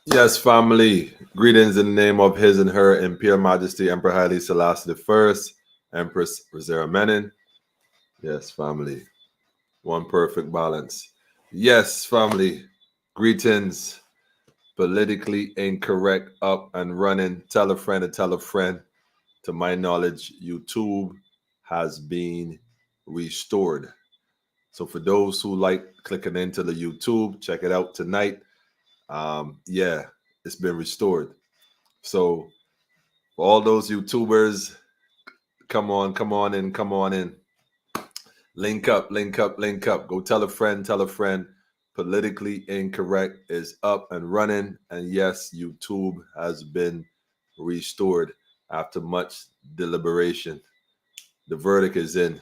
Yes, family. Greetings in the name of His and Her Imperial Majesty Emperor Haile Selassie the First, Empress Rosera Menin. Yes, family. One perfect balance. Yes, family. Greetings. Politically incorrect, up and running. Tell a friend and tell a friend. To my knowledge, YouTube has been restored. So for those who like clicking into the YouTube, check it out tonight. Yeah, it's been restored. So for all those YouTubers, come on in, come on in. Link up, link up, link up. Go tell a friend, tell a friend. Politically Incorrect is up and running. And yes, YouTube has been restored after much deliberation. The verdict is in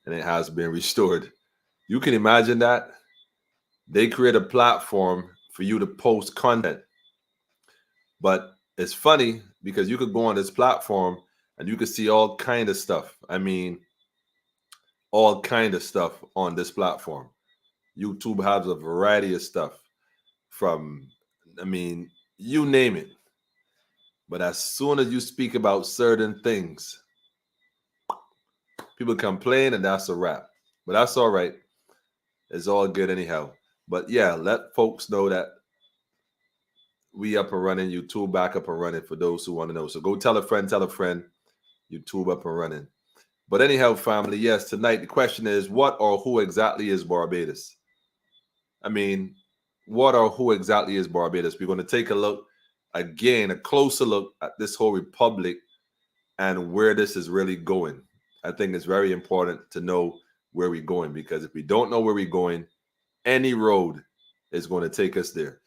and it has been restored. You can imagine that. They create a platform for you to post content. But it's funny because you could go on this platform and you could see all kind of stuff. I mean, all kind of stuff on this platform. YouTube has a variety of stuff from, I mean, you name it. But as soon as you speak about certain things, people complain and that's a wrap. But that's all right. It's all good anyhow. But yeah, let folks know that we up and running, YouTube back up and running for those who want to know. So go tell a friend, YouTube up and running. But anyhow, family, yes, tonight the question is what or who exactly is Barbados? I mean, what or who exactly is Barbados? We're going to take a look again, a closer look at this whole republic and where this is really going. I think it's very important to know where we're going because if we don't know where we're going, any road is going to take us there.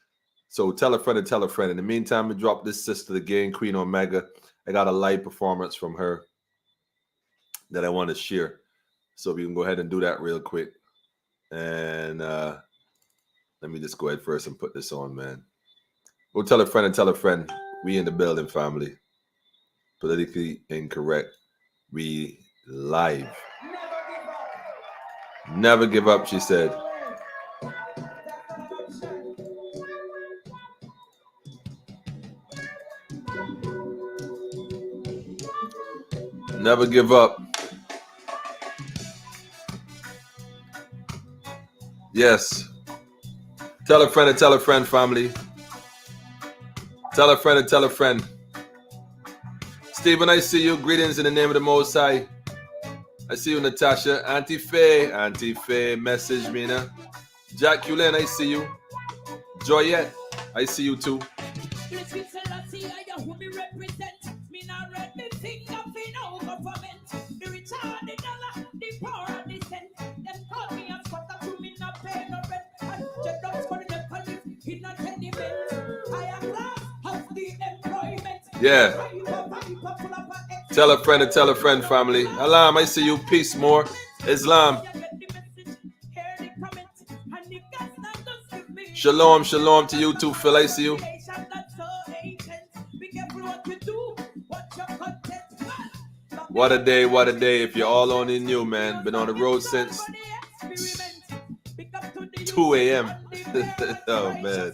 So tell a friend and tell a friend. In the meantime, we drop this sister again, Queen Omega. I got a live performance from her that I want to share. So we can go ahead and do that real quick. And let me just go ahead first and put this on, man. Go tell a friend and tell a friend. We in the building, family. Politically Incorrect. We live. Never give up, she said. Never give up. Yes. Tell a friend and tell a friend, family. Tell a friend and tell a friend. Stephen, I see you. Greetings in the name of the Most High. I see you, Natasha. Auntie Faye, message me now. Jack Cullen, I see you. Joyette, I see you too. Yeah. Tell a friend and tell a friend, family. Alam, I see you. Peace more. Islam. Shalom, shalom to you too, Phil. I see you. What a day, what a day. If you're all only new, man. Been on the road since 2 a.m. Oh, man.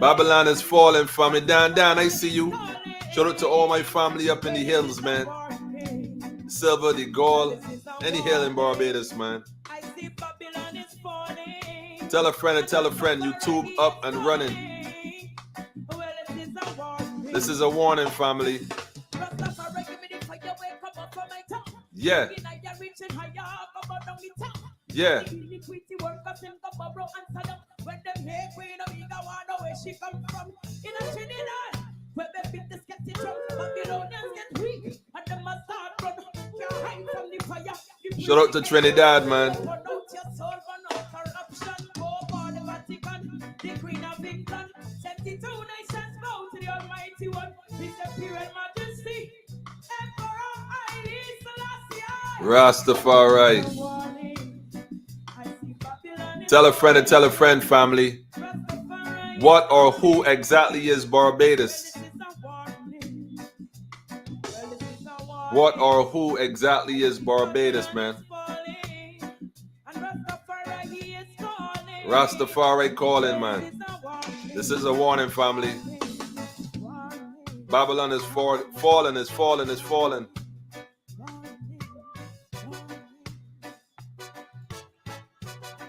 Babylon is falling, family. Dan, I see you. Shout out to all my family up in the hills, man. Silver, the gold, any hill in Barbados, man. Tell a friend and tell a friend. YouTube up and running. This is a warning, family. Yeah. Yeah. Shout out to Trinidad, man. Rastafari. Tell a friend and tell a friend, family. What or who exactly is Barbados? What or who exactly is Barbados, man? Rastafari calling, man. This is a warning, family. Babylon is falling, is falling, is falling.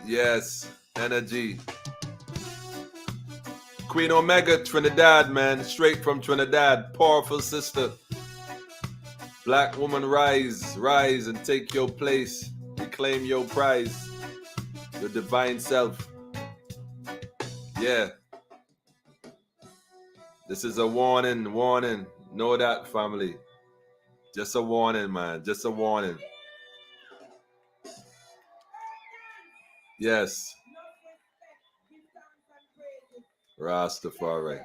Yes, energy. Queen Omega, Trinidad, man. Straight from Trinidad. Powerful sister. Black woman, rise, rise and take your place. Reclaim your prize. Your divine self. Yeah. This is a warning, warning. Know that, family. Just a warning, man. Just a warning. Yes. Rastafari.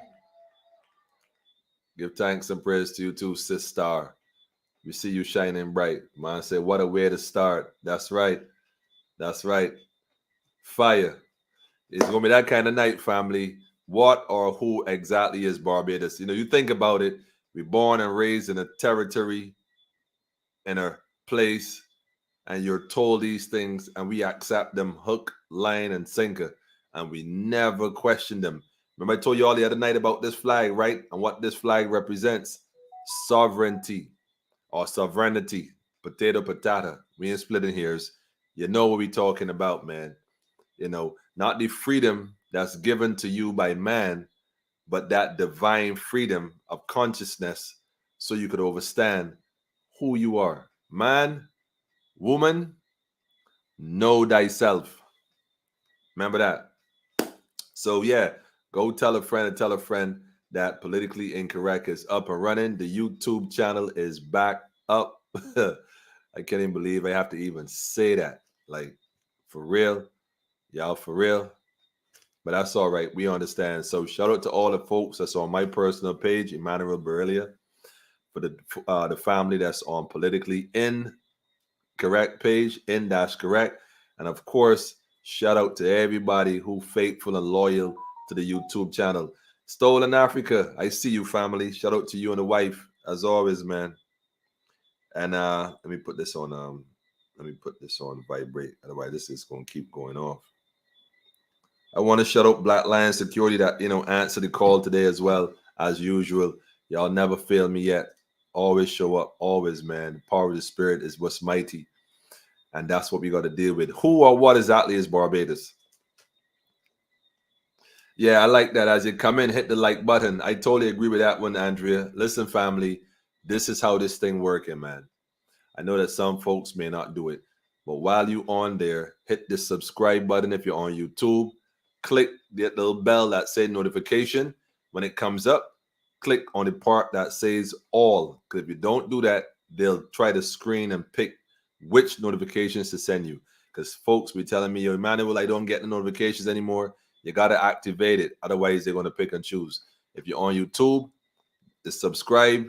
Give thanks and praise to you too, sister. We see you shining bright. Man said, what a way to start. That's right. That's right. Fire. It's going to be that kind of night, family. What or who exactly is Barbados? You know, you think about it. We're born and raised in a territory, in a place, and you're told these things, and we accept them hook, line, and sinker, and we never question them. Remember, I told you all the other night about this flag, right? And what this flag represents: sovereignty or sovereignty. Potato, potato. We ain't splitting hairs. You know what we talking about, man. You know, not the freedom that's given to you by man, but that divine freedom of consciousness so you could understand who you are. Man, woman, know thyself. Remember that. So yeah, go tell a friend and tell a friend that Politically Incorrect is up and running. The YouTube channel is back up. I can't even believe I have to even say that. Like, for real. Y'all, for real. But that's all right. We understand. So shout out to all the folks that's on my personal page, Emmanuel Berelia, for the family that's on Politically Incorrect page, in-correct. And of course, shout out to everybody who faithful and loyal to the YouTube channel. Stolen Africa, I see you, family. Shout out to you and the wife, as always, man. And let me put this on vibrate. Otherwise, this is gonna keep going off. I want to shout out Black Lion Security that, answer the call today as well, as usual. Y'all never fail me yet. Always show up, always, man. The power of the spirit is what's mighty. And that's what we got to deal with. Who or what exactly is Barbados? Yeah, I like that. As you come in, hit the like button. I totally agree with that one, Andrea. Listen, family, this is how this thing working, man. I know that some folks may not do it, but while you on there, hit the subscribe button if you're on YouTube. Click the little bell that says notification. When it comes up, click on the part that says all. Because if you don't do that, they'll try to screen and pick which notifications to send you. Because folks be telling me, yo, Emmanuel, I don't get the notifications anymore. You got to activate it. Otherwise, they're going to pick and choose. If you're on YouTube, the subscribe,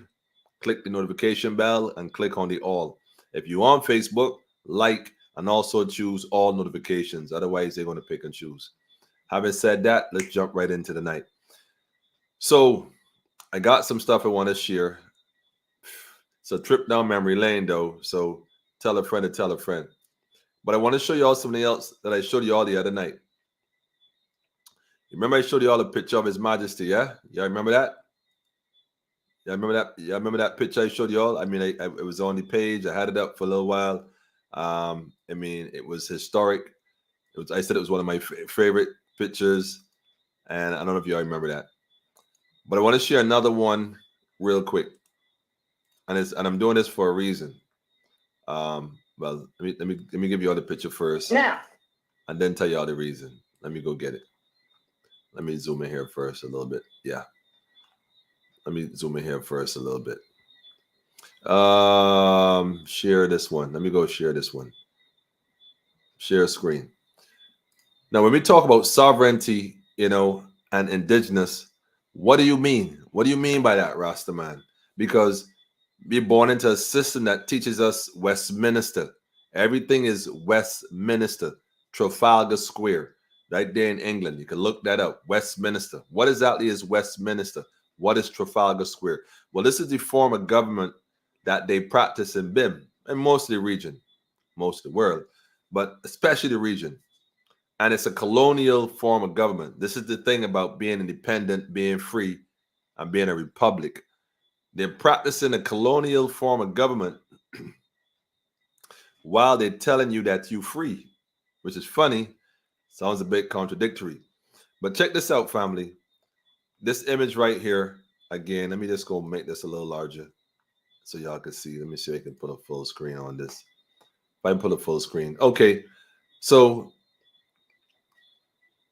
click the notification bell, and click on the all. If you're on Facebook, like, and also choose all notifications. Otherwise, they're going to pick and choose. Having said that, let's jump right into the night. So I got some stuff I want to share. It's a trip down memory lane, though. So tell a friend to tell a friend. But I want to show you all something else that I showed you all the other night. Remember I showed you all a picture of His Majesty, yeah? Y'all remember that? Yeah, remember that? Yeah, remember that picture I showed you all? I mean, it was on the page. I had it up for a little while. I mean, it was historic. I said it was one of my favorite pictures, and I don't know if y'all remember that. But I want to share another one real quick, and I'm doing this for a reason. Well, let me give you all the picture first, and then tell you all the reason. Let me go get it. Let me zoom in here first a little bit. Yeah. Let me zoom in here first a little bit. Share this one. Let me go share this one. Share screen. Now, when we talk about sovereignty, and indigenous, what do you mean? What do you mean by that, Rastaman? Because we're born into a system that teaches us Westminster. Everything is Westminster, Trafalgar Square, right there in England. You can look that up. Westminster. What exactly is Westminster? What is Trafalgar Square? Well, this is the form of government that they practice in BIM, and most of the region, most of the world, but especially the region. And it's a colonial form of government. This is the thing about being independent, being free, and being a republic. They're practicing a colonial form of government while they're telling you that you're free, which is funny. Sounds a bit contradictory. But check this out, family. This image right here, again, let me just go make this a little larger so y'all can see. Let me see if I can put a full screen on this. If I can put a full screen. Okay, so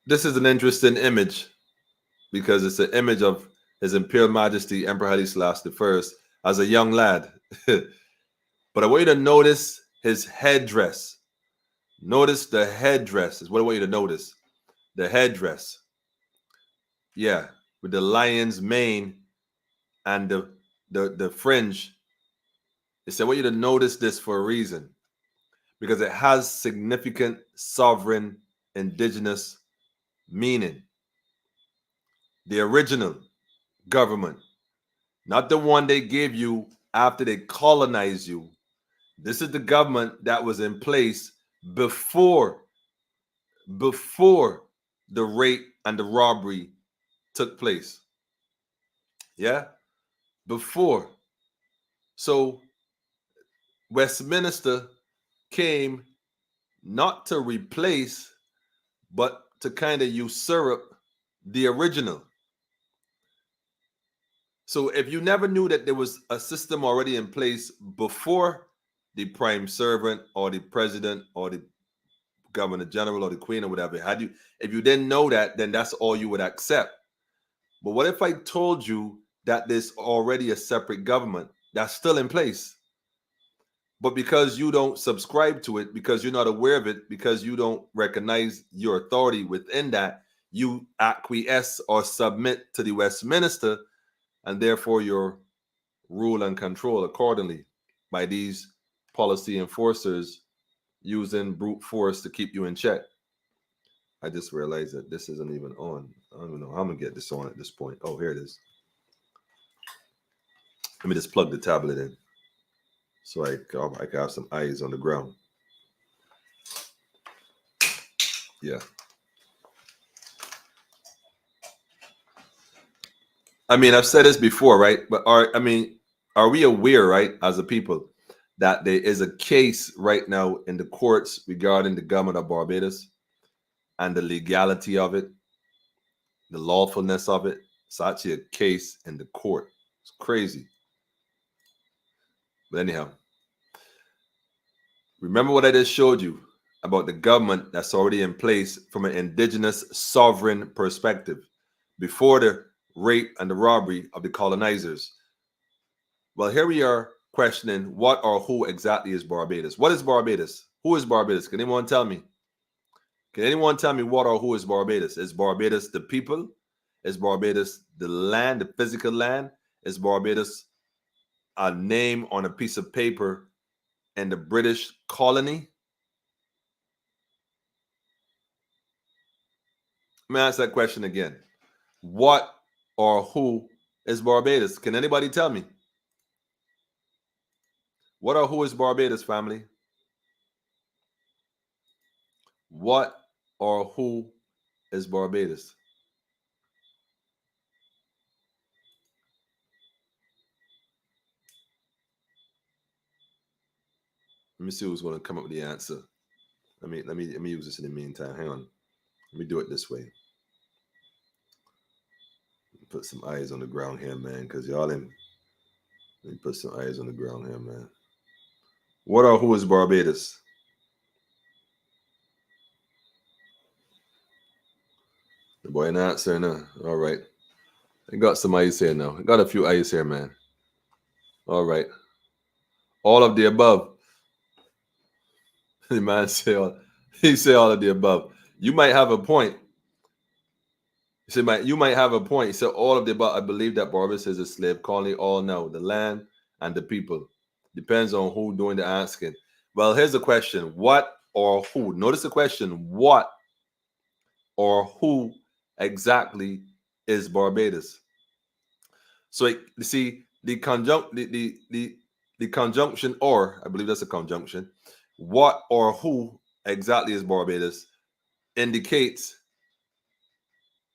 this is an interesting image because it's an image of His Imperial Majesty Emperor Haile Selassie I as a young lad. But I want you to notice his headdress. Notice the headdress is what I want you to notice. The headdress. Yeah, with the lion's mane and the fringe. I want you to notice this for a reason. Because it has significant sovereign indigenous meaning. The original government, not the one they gave you after they colonized you. This is the government that was in place before the rape and the robbery took place. Yeah? Before. So Westminster came not to replace, but to kind of usurp the original. So if you never knew that there was a system already in place before the prime servant or the president or the governor general or the queen or whatever, if you didn't know that, then that's all you would accept. But what if I told you that there's already a separate government that's still in place? But because you don't subscribe to it, because you're not aware of it, because you don't recognize your authority within that, you acquiesce or submit to the Westminster, and therefore you're rule and control accordingly by these policy enforcers using brute force to keep you in check. I just realized that this isn't even on. I don't know how I'm gonna get this on at this point. Oh, here it is. Let me just plug the tablet in so I can have some eyes on the ground. Yeah. I mean, I've said this before, right? But are we aware, right, as a people, that there is a case right now in the courts regarding the government of Barbados and the legality of it, the lawfulness of it? It's actually a case in the court. It's crazy. But anyhow, remember what I just showed you about the government that's already in place from an indigenous sovereign perspective before the rape and the robbery of the colonizers. Well, here we are questioning what or who exactly is Barbados. What is Barbados? Who is Barbados? Can anyone tell me? Can anyone tell me what or who is Barbados? Is Barbados the people? Is Barbados the land, the physical land? Is Barbados a name on a piece of paper in the British colony? Let me ask that question again. What or who is Barbados? Can anybody tell me? What or who is Barbados, family? What or who is Barbados? Let me see who's going to come up with the answer. Let me use this in the meantime. Hang on. Let me do it this way. Put some eyes on the ground here, man, because y'all in. Let me put some eyes on the ground here, man. What or who is Barbados? The boy not answering, no. All right. I got some eyes here now. I got a few eyes here, man. All right. All of the above. The man say all of the above. You might have a point. You might have a point. He said all of the above. I believe that Barbados is a slave colony. All know the land and the people. Depends on who doing the asking. Well, here's the question: what or who? Notice the question: what or who exactly is Barbados? So you see the conjunction, or I believe that's a conjunction. What or who exactly is Barbados indicates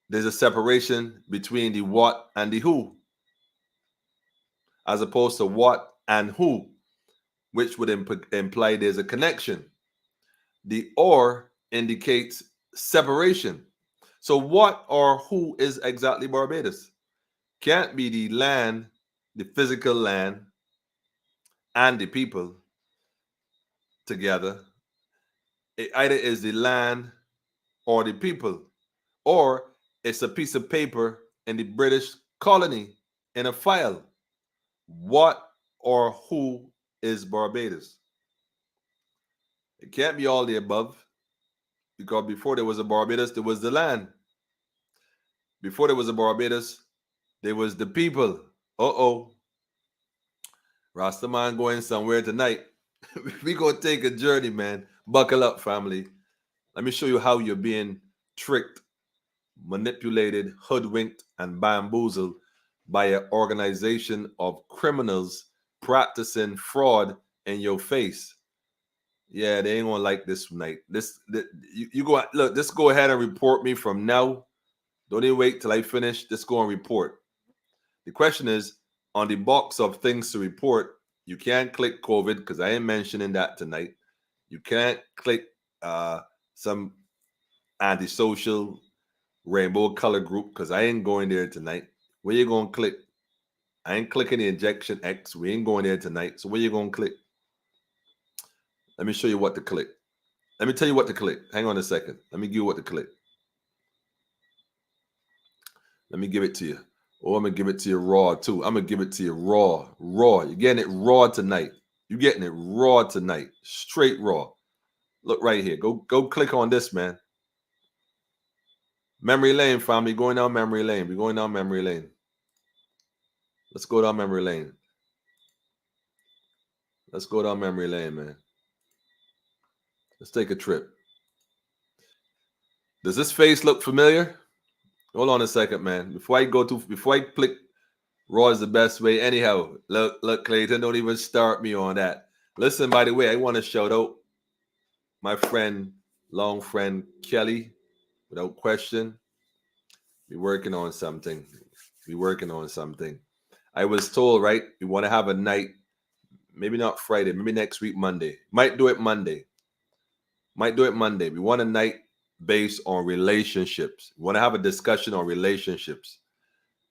there's a separation between the what and the who, as opposed to what and who, which would imply there's a connection. The or indicates separation. So what or who is exactly Barbados? Can't be the land, the physical land, and the people together. It either is the land or the people, or it's a piece of paper in the British colony in a file. What or who is Barbados? It can't be all the above, because before there was a Barbados, there was the land. Before there was a Barbados, there was the people. Uh-oh. Rastaman going somewhere tonight. We gonna take a journey, man. Buckle up, family. Let me show you how you're being tricked, manipulated, hoodwinked, and bamboozled by an organization of criminals practicing fraud in your face. Yeah, they ain't gonna like this night. You go look. Just go ahead and report me from now. Don't even wait till I finish. Just go and report. The question is, on the box of things to report, you can't click COVID because I ain't mentioning that tonight. You can't click some antisocial rainbow color group because I ain't going there tonight. Where you gonna click? I ain't clicking the injection X. We ain't going there tonight. So where you gonna click? Let me show you what to click. Let me tell you what to click. Hang on a second. Let me give you what to click. Let me give it to you. Oh, I'm gonna give it to you raw too. I'm gonna give it to you raw. Raw. You're getting it raw tonight. You're getting it raw tonight. Straight raw. Look right here. Go click on this, man. Memory lane, family. Going down memory lane. We're going down memory lane. Let's go down memory lane. Let's go down memory lane, man. Let's take a trip. Does this face look familiar? Hold on a second, man. Before I click raw is the best way. Anyhow, look, Clayton, don't even start me on that. Listen, by the way, I want to shout out my friend, long friend Kelly. Without question, we're working on something. I was told, right? We want to have a night, maybe not Friday, maybe next week, Monday. Might do it Monday. We want a night based on relationships. We want to have a discussion on relationships.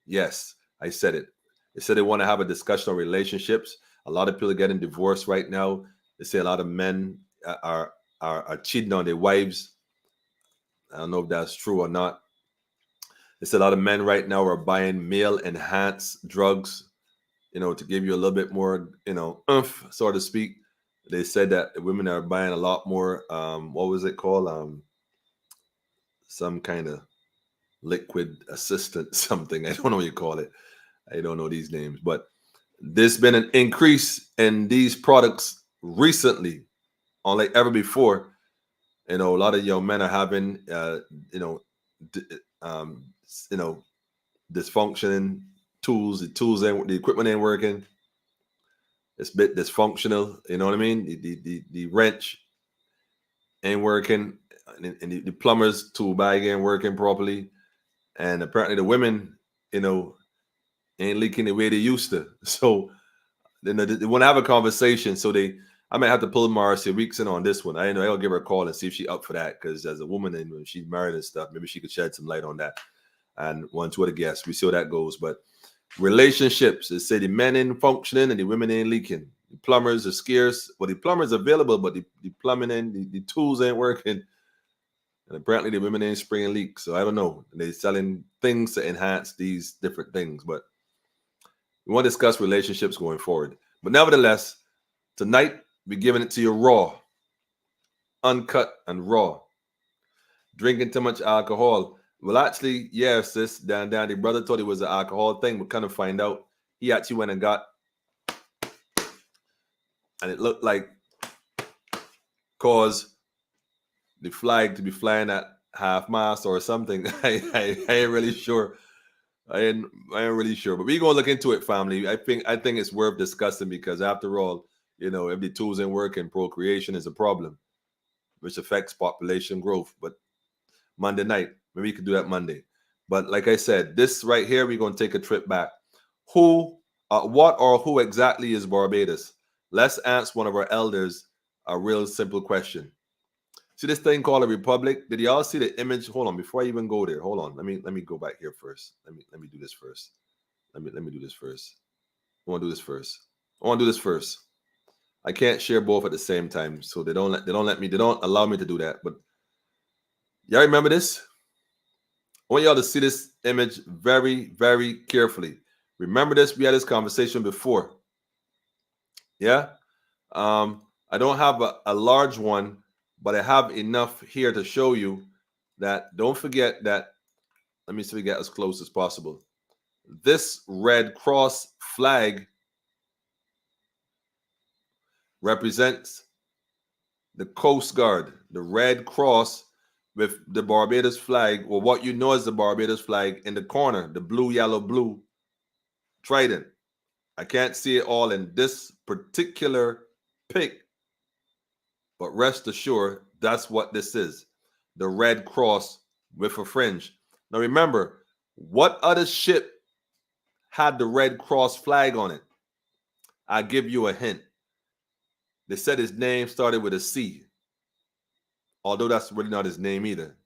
Yes, I said it. They said they want to have a discussion on relationships. A lot of people are getting divorced right now. They say a lot of men are cheating on their wives. I don't know if that's true or not. They said a lot of men right now are buying male enhanced drugs, to give you a little bit more, oomph, so to speak. They said that women are buying a lot more, what was it called? Some kind of liquid assistant, something. I don't know what you call it. I don't know these names, but there's been an increase in these products recently, unlike ever before. A lot of young men are having, dysfunctioning tools. The equipment ain't working. It's a bit dysfunctional. You know what I mean? The wrench ain't working, and the plumber's tool bag ain't working properly. And apparently the women, ain't leaking the way they used to. So they want to have a conversation. So I might have to pull Marcia Weeks in on this one. I know I'll give her a call and see if she's up for that. Because as a woman and when she's married and stuff, maybe she could shed some light on that. And one, two other guests. We see how that goes. But relationships, they say the men ain't functioning and the women ain't leaking. The plumbers are scarce. Well, the plumbers are available, but the plumbing and the tools ain't working. And apparently the women ain't spraying leaks. So I don't know. They're selling things to enhance these different things. But we want to discuss relationships going forward. But nevertheless, tonight we're giving it to you raw, uncut and raw. Drinking too much alcohol. Well, actually, yes, sis, down. The brother thought it was an alcohol thing, but kind of find out he actually went and got, and it looked like caused the flag to be flying at half mast or something. I ain't really sure. I ain't really sure, but we're gonna look into it, family. I think it's worth discussing because after all, if the tools ain't working, procreation is a problem, which affects population growth. But Monday night. Maybe you could do that Monday. But like I said, this right here, we're going to take a trip back. What or who exactly is Barbados? Let's ask one of our elders a real simple question. See this thing called a republic? Did y'all see the image? Hold on, before I even go there. Hold on. Let me go back here first. Let me do this first. Let me do this first. I want to do this first. I want to do this first. I can't share both at the same time, so they don't allow me to do that. But y'all remember this? I want y'all to see this image very, very carefully. Remember this? We had this conversation before. Yeah. I don't have a large one, but I have enough here to show you that. Don't forget that. Let me see if we get as close as possible. This Red Cross flag represents the Coast Guard, the Red Cross with the Barbados flag, or what you know as the Barbados flag in the corner, the blue, yellow, blue trident. I can't see it all in this particular pic, but rest assured, that's what this is. The Red Cross with a fringe. Now remember, what other ship had the Red Cross flag on it? I'll give you a hint. They said his name started with a C. Although that's really not his name either.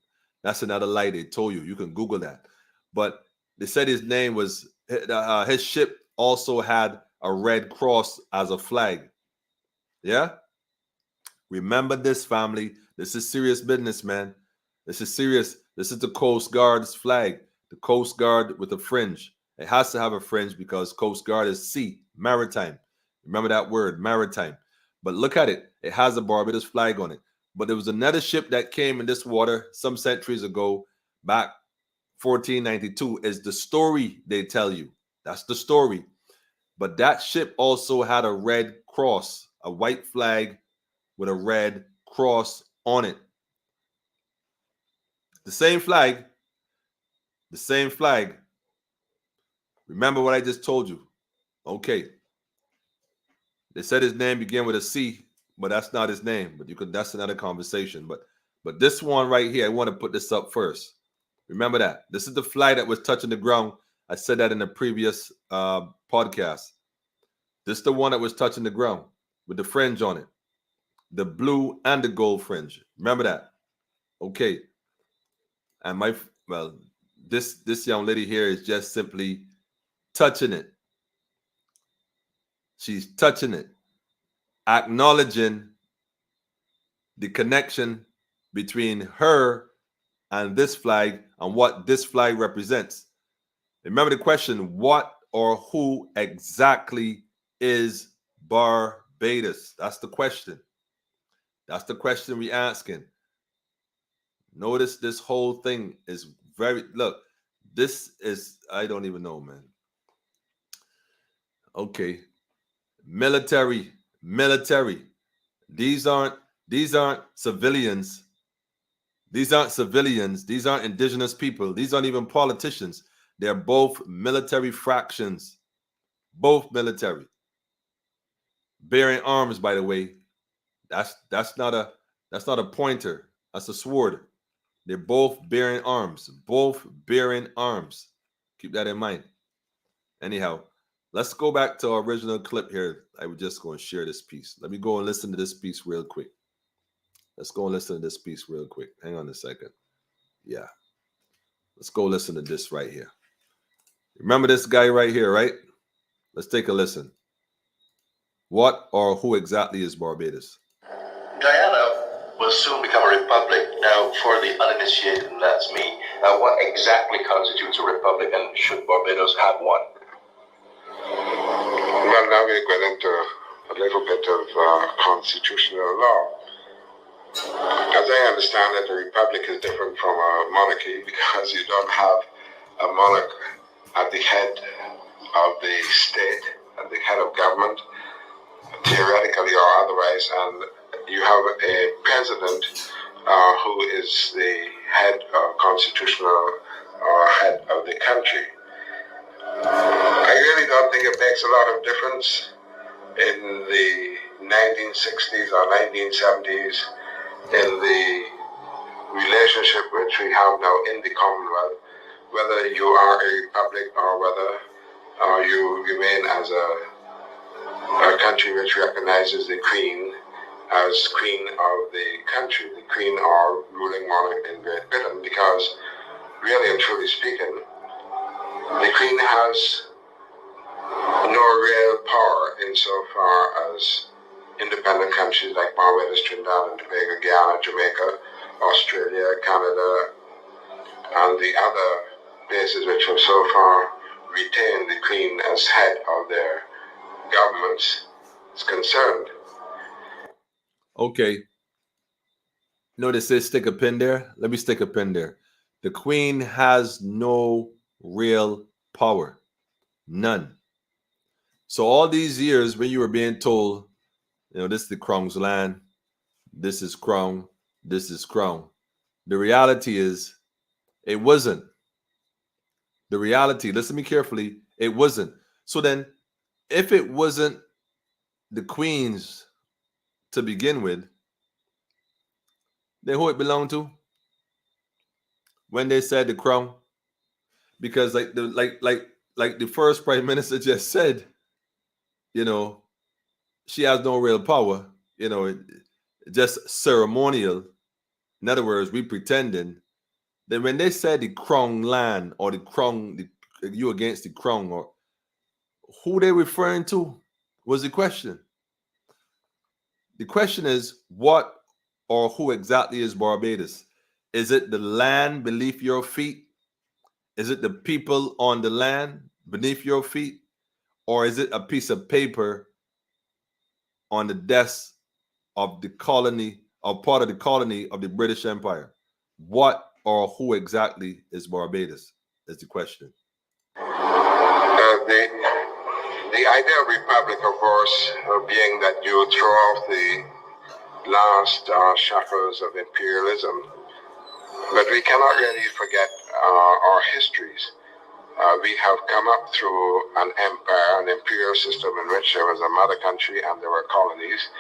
That's another lie they told you. You can Google that. But they said his name was, his ship also had a Red Cross as a flag. Yeah? Remember this, family. This is serious business, man. This is serious. This is the Coast Guard's flag. The Coast Guard with a fringe. It has to have a fringe because Coast Guard is sea, maritime. Remember that word, maritime. But look at it. It has a Barbados flag on it. But there was another ship that came in this water some centuries ago, back 1492, is the story they tell you. That's the story. But that ship also had a red cross, a white flag with a red cross on it. The same flag. The same flag. Remember what I just told you. Okay. They said his name began with a C, but that's not his name. But that's another conversation. But this one right here, I want to put this up first. Remember that. This is the flag that was touching the ground. I said that in the previous podcast. This is the one that was touching the ground with the fringe on it. The blue and the gold fringe. Remember that. Okay. And this young lady here is just simply touching it. She's touching it, acknowledging the connection between her and this flag and what this flag represents. Remember the question, what or who exactly is Barbados? That's the question. That's the question we're asking. Notice this whole thing is look, this is, I don't even know, man. Okay. Military. These aren't civilians. These aren't civilians. These aren't indigenous people. These aren't even politicians. They're both military fractions. Both military. Bearing arms, by the way. That's not a pointer. That's a sword. They're both bearing arms. Both bearing arms. Keep that in mind. Anyhow, let's go back to our original clip here. I was just going to share this piece. Let me go and listen to this piece real quick. Let's go and listen to this piece real quick. Hang on a second. Yeah. Let's go listen to this right here. Remember this guy right here, right? Let's take a listen. What or who exactly is Barbados? Guyana will soon become a republic. Now, for the uninitiated, and that's me, what exactly constitutes a republic, and should Barbados have one? Well, now we're going into a little bit of constitutional law. As I understand it, a republic is different from a monarchy because you don't have a monarch at the head of the state, at the head of government, theoretically or otherwise, and you have a president who is the head of constitutional or head of the country. I really don't think it makes a lot of difference in the 1960s or 1970s in the relationship which we have now in the Commonwealth, whether you are a republic or whether you remain as a country which recognizes the Queen as Queen of the country, the Queen or ruling monarch in Great Britain, because really and truly speaking, the Queen has no real power insofar as independent countries like Barbados, Trinidad and Tobago, Guyana, Jamaica, Australia, Canada, and the other places which have so far retained the Queen as head of their governments is concerned. Okay. Notice they stick a pin there. Let me stick a pin there. The Queen has no real power. None. So all these years when you were being told, this is the Crown's land, this is Crown, this is Crown. The reality is, it wasn't. The reality, listen to me carefully, it wasn't. So then, if it wasn't the Queen's to begin with, then who it belonged to? When they said the Crown, because like the first Prime Minister just said, she has no real power. Just ceremonial. In other words, we pretending. Then when they said the Crown land or the Crown, you against the Crown, or who they referring to was the question. The question is, what or who exactly is Barbados? Is it the land beneath your feet? Is it the people on the land beneath your feet? Or is it a piece of paper on the desk of the colony, or part of the colony of the British Empire? What or who exactly is Barbados? Is the question. The idea of republic, of course, being that you throw off the last shackles of imperialism, but we cannot really forget our histories. We have come up through an empire, an imperial system in which there was a mother country and there were colonies,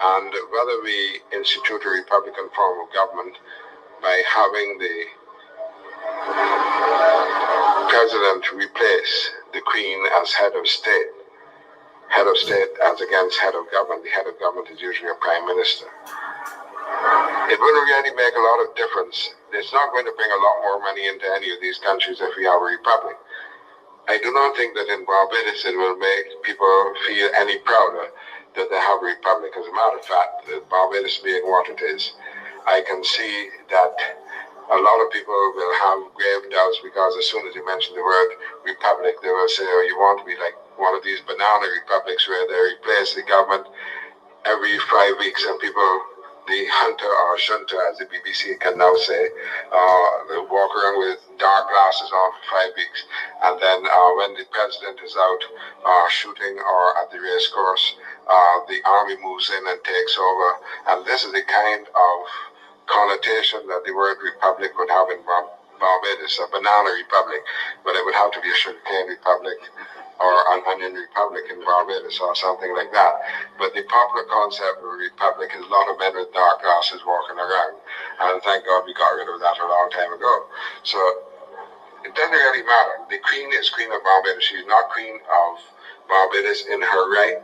and whether we institute a republican form of government by having the president replace the Queen as head of state as against head of government. The head of government is usually a prime minister. It wouldn't really make a lot of difference. It's not going to bring a lot more money into any of these countries if we have a republic. I do not think that in Barbados it will make people feel any prouder that they have a republic. As a matter of fact, Barbados being what it is, I can see that a lot of people will have grave doubts, because as soon as you mention the word republic, they will say, oh, you want to be like one of these banana republics where they replace the government every 5 weeks, and people, the hunter or shunter, as the BBC can now say, they walk around with dark glasses on for 5 weeks, and then when the president is out shooting or at the race course, the army moves in and takes over. And this is the kind of connotation that the word republic would have in Barbados, a banana republic, but it would have to be a sugarcane republic or an onion republic in Barbados or something like that. But the popular concept of a republic is a lot of men with dark glasses walking around, and thank God we got rid of that a long time ago. So it doesn't really matter. The Queen is Queen of Barbados. She's not Queen of Barbados in her right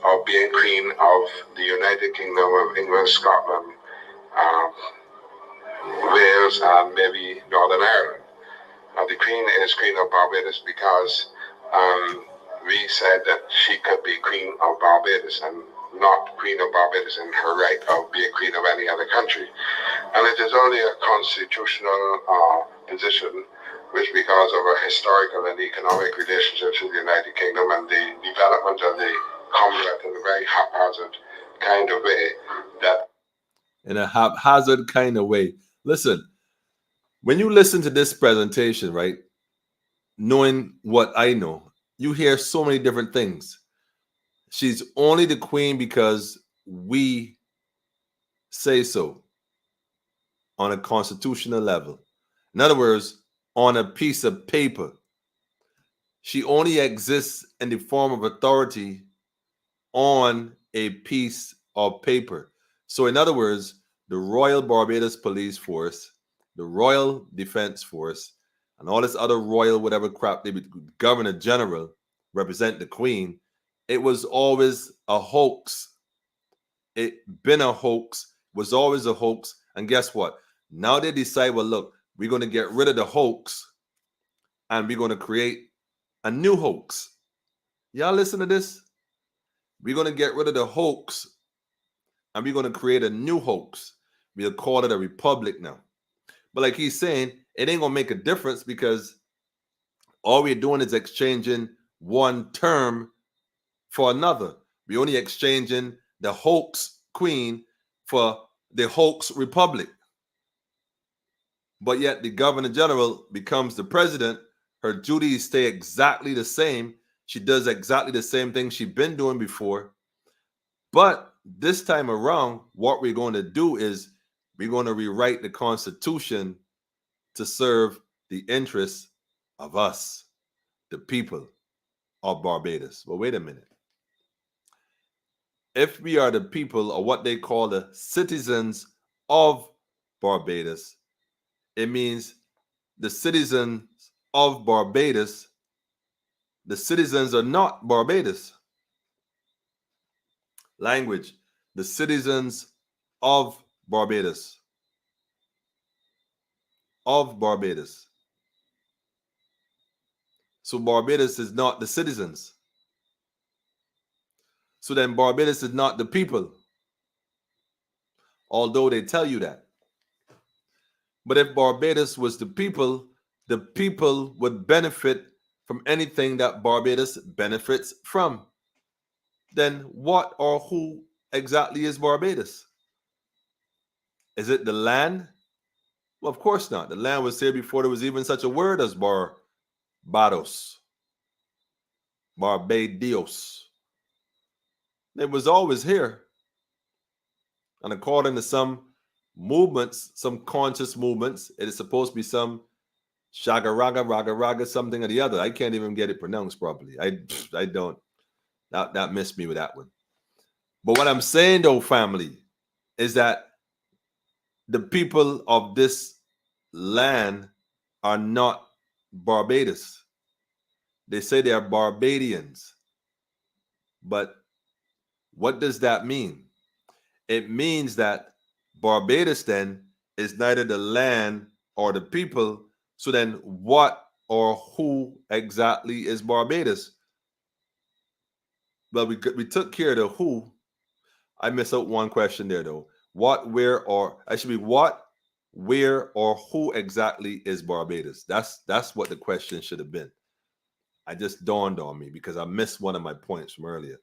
of being Queen of the United Kingdom of England, Scotland, Wales, and maybe Northern Ireland. Now, the Queen is Queen of Barbados because we said that she could be Queen of Barbados and not Queen of Barbados in her right of being Queen of any other country. And it is only a constitutional position which, because of our historical and economic relationships with the United Kingdom and the development of the Commonwealth in a very haphazard kind of way, that in a haphazard kind of way. Listen, when you listen to this presentation, right, knowing what I know, you hear so many different things. She's only the Queen because we say so on a constitutional level. In other words, on a piece of paper. She only exists in the form of authority on a piece of paper. So in other words, the Royal Barbados Police Force the Royal Defense Force, and all this other royal whatever crap, they would Governor General represent the Queen. It was always a hoax. It been a hoax, was always a hoax. And guess what? Now they decide, well, look, we're going to get rid of the hoax and we're going to create a new hoax. Y'all listen to this? We're going to get rid of the hoax and we're going to create a new hoax. We'll call it a republic now. But like he's saying, it ain't going to make a difference because all we're doing is exchanging one term for another. We're only exchanging the hoax queen for the hoax republic. But yet the governor general becomes the president. Her duties stay exactly the same. She does exactly the same thing she's been doing before. But this time around, what we're going to do is we're going to rewrite the Constitution to serve the interests of us, the people of Barbados. Well, wait a minute. If we are the people, or what they call the citizens of Barbados, it means the citizens of Barbados, the citizens are not Barbados. Language, the citizens of Barbados. Of Barbados. So Barbados is not the citizens. So then Barbados is not the people. Although they tell you that. But if Barbados was the people would benefit from anything that Barbados benefits from. Then what or who exactly is Barbados? Is it the land? Well, of course not. The land was here before there was even such a word as Barbados. Barbados. It was always here. And according to some movements, some conscious movements, it is supposed to be some shagaraga, raga, raga, something or the other. I can't even get it pronounced properly. I don't. That missed me with that one. But what I'm saying, though, family, is that the people of this land are not Barbados. They say they are Barbadians. But what does that mean? It means that Barbados then is neither the land or the people. So then what or who exactly is Barbados? Well, we took care of the who. I missed out one question there, though. What, where, or actually, what, where, or who exactly is Barbados? That's what the question should have been. I just dawned on me because I missed one of my points from earlier.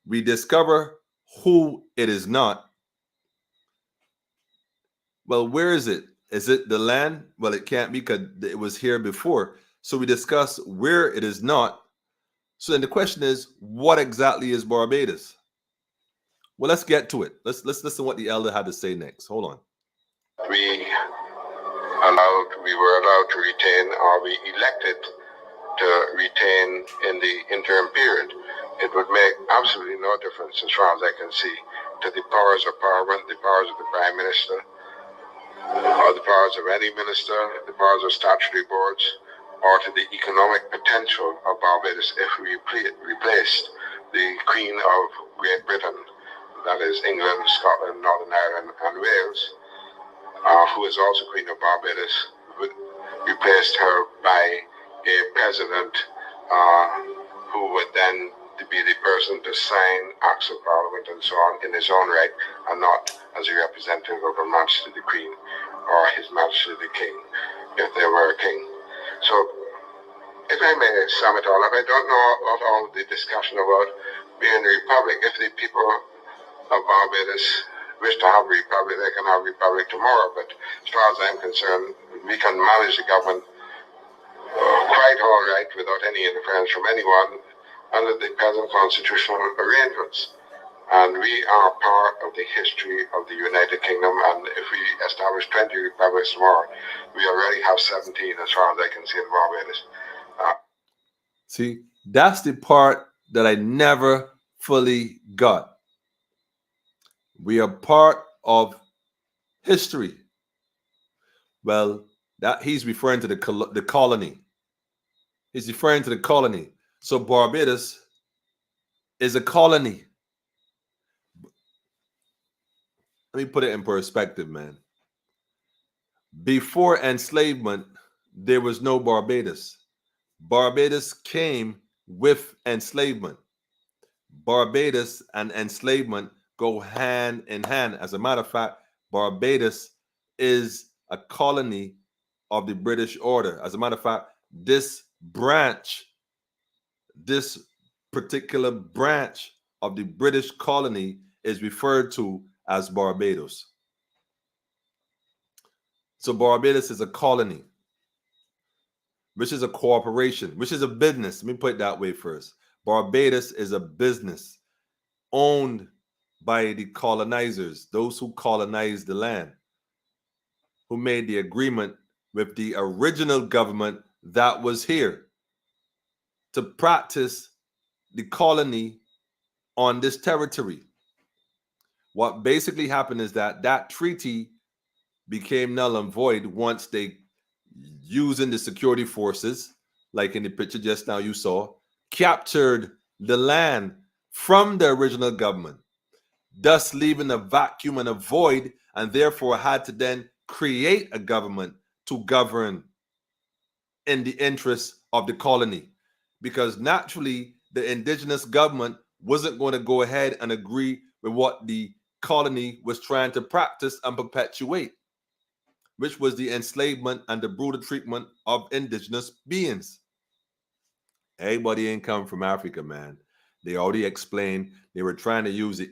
We discover who it is not. Well, where is it? Is it the land? Well, it can't be because it was here before. So we discuss where it is not. So then the question is, what exactly is Barbados? Well, let's get to it. Let's listen to what the elder had to say next. Hold on. We were allowed to retain, or we elected to retain in the interim period. It would make absolutely no difference, as far as I can see, to the powers of Parliament, the powers of the Prime Minister, or the powers of any minister, the powers of statutory boards, or to the economic potential of Barbados if we replaced the Queen of Great Britain, that is England, Scotland, Northern Ireland, and Wales, who is also Queen of Barbados, replaced her by a president who would then be the person to sign acts of Parliament and so on in his own right, and not as a representative of Her Majesty the Queen or His Majesty the King, if there were a king. So, if I may sum it all up, I don't know about all the discussion about being a republic. If the people of Barbados wish to have a republic, they can have a republic tomorrow. But as far as I'm concerned, we can manage the government quite all right without any interference from anyone under the present constitutional arrangements. And we are part of the history of the United Kingdom. And if we establish 20 republics tomorrow, we already have 17 as far as I can see in Barbados. See, that's the part that I never fully got. We are part of history. Well, that he's referring to the colony. He's referring to the colony. So Barbados is a colony. Let me put it in perspective, man. Before enslavement, there was no Barbados. Barbados came with enslavement. Barbados and enslavement go hand in hand. As a matter of fact, Barbados is a colony of the British order. As a matter of fact, this particular branch of the British colony is referred to as Barbados. So Barbados is a colony, which is a corporation, which is a business. Let me put it that way first. Barbados is a business owned by the colonizers, those who colonized the land, who made the agreement with the original government that was here to practice the colony on this territory. What basically happened is that treaty became null and void once they, using the security forces, like in the picture just now you saw, captured the land from the original government, thus leaving a vacuum and a void, and therefore had to then create a government to govern in the interests of the colony. Because naturally, the indigenous government wasn't going to go ahead and agree with what the colony was trying to practice and perpetuate, which was the enslavement and the brutal treatment of indigenous beings. Everybody ain't come from Africa, man. They already explained they were trying to use the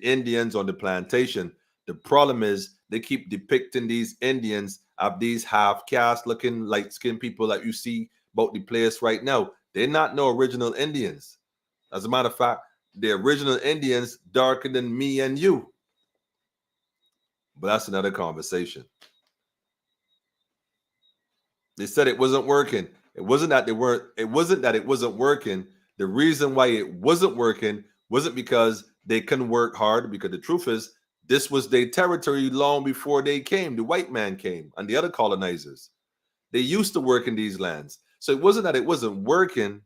Indians on the plantation. The problem is they keep depicting these Indians of these half-caste looking light-skinned people that you see about the place right now. They're not no original Indians. As a matter of fact, the original Indians darker than me and you. But that's another conversation. They said it wasn't working. It wasn't that it wasn't working. The reason why it wasn't working wasn't because they couldn't work hard, because the truth is this was their territory long before they came. The white man came and the other colonizers. They used to work in these lands. So it wasn't that it wasn't working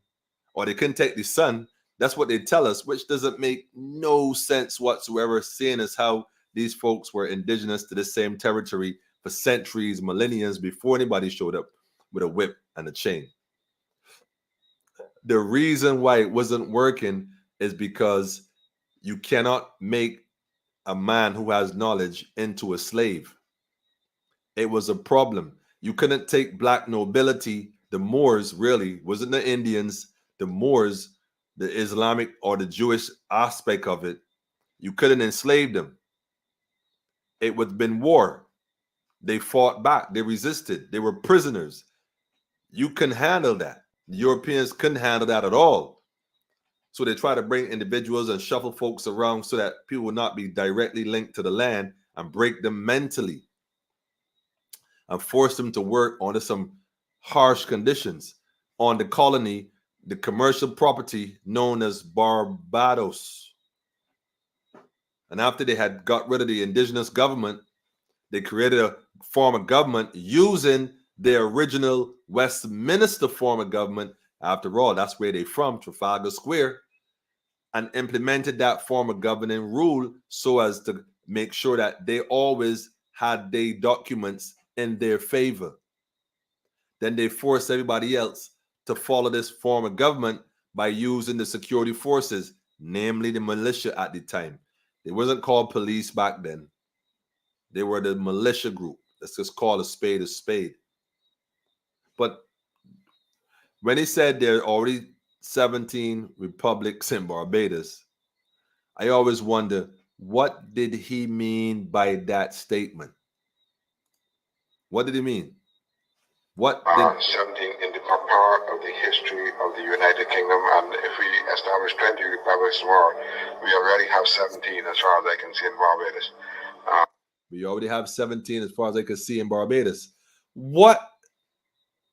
or they couldn't take the sun. That's what they tell us, which doesn't make no sense whatsoever, seeing as how these folks were indigenous to the same territory for centuries, millennia before anybody showed up with a whip and a chain. The reason why it wasn't working is because you cannot make a man who has knowledge into a slave. It was a problem. You couldn't take black nobility, the Moors really, wasn't the Indians, the Moors, the Islamic or the Jewish aspect of it. You couldn't enslave them. It would have been war. They fought back. They resisted. They were prisoners. You couldn't handle that. The Europeans couldn't handle that at all. So they try to bring individuals and shuffle folks around so that people will not be directly linked to the land and break them mentally and force them to work under some harsh conditions on the colony, the commercial property known as Barbados. And after they had got rid of the indigenous government, they created a form of government using their original Westminster form of government. After all, that's where they're from, Trafalgar Square, and implemented that form of governing rule so as to make sure that they always had their documents in their favor. Then they forced everybody else to follow this form of government by using the security forces, namely the militia at the time. It wasn't called police back then. They were the militia group. Let's just call a spade a spade. But when he said there are already 17 republics in Barbados, I always wonder, what did he mean by that statement? What did he mean? What did 17 in the part of the history of the United Kingdom, and if we establish 20 republics more, we already have 17 as far as I can see in Barbados. We already have 17 as far as I can see in Barbados. What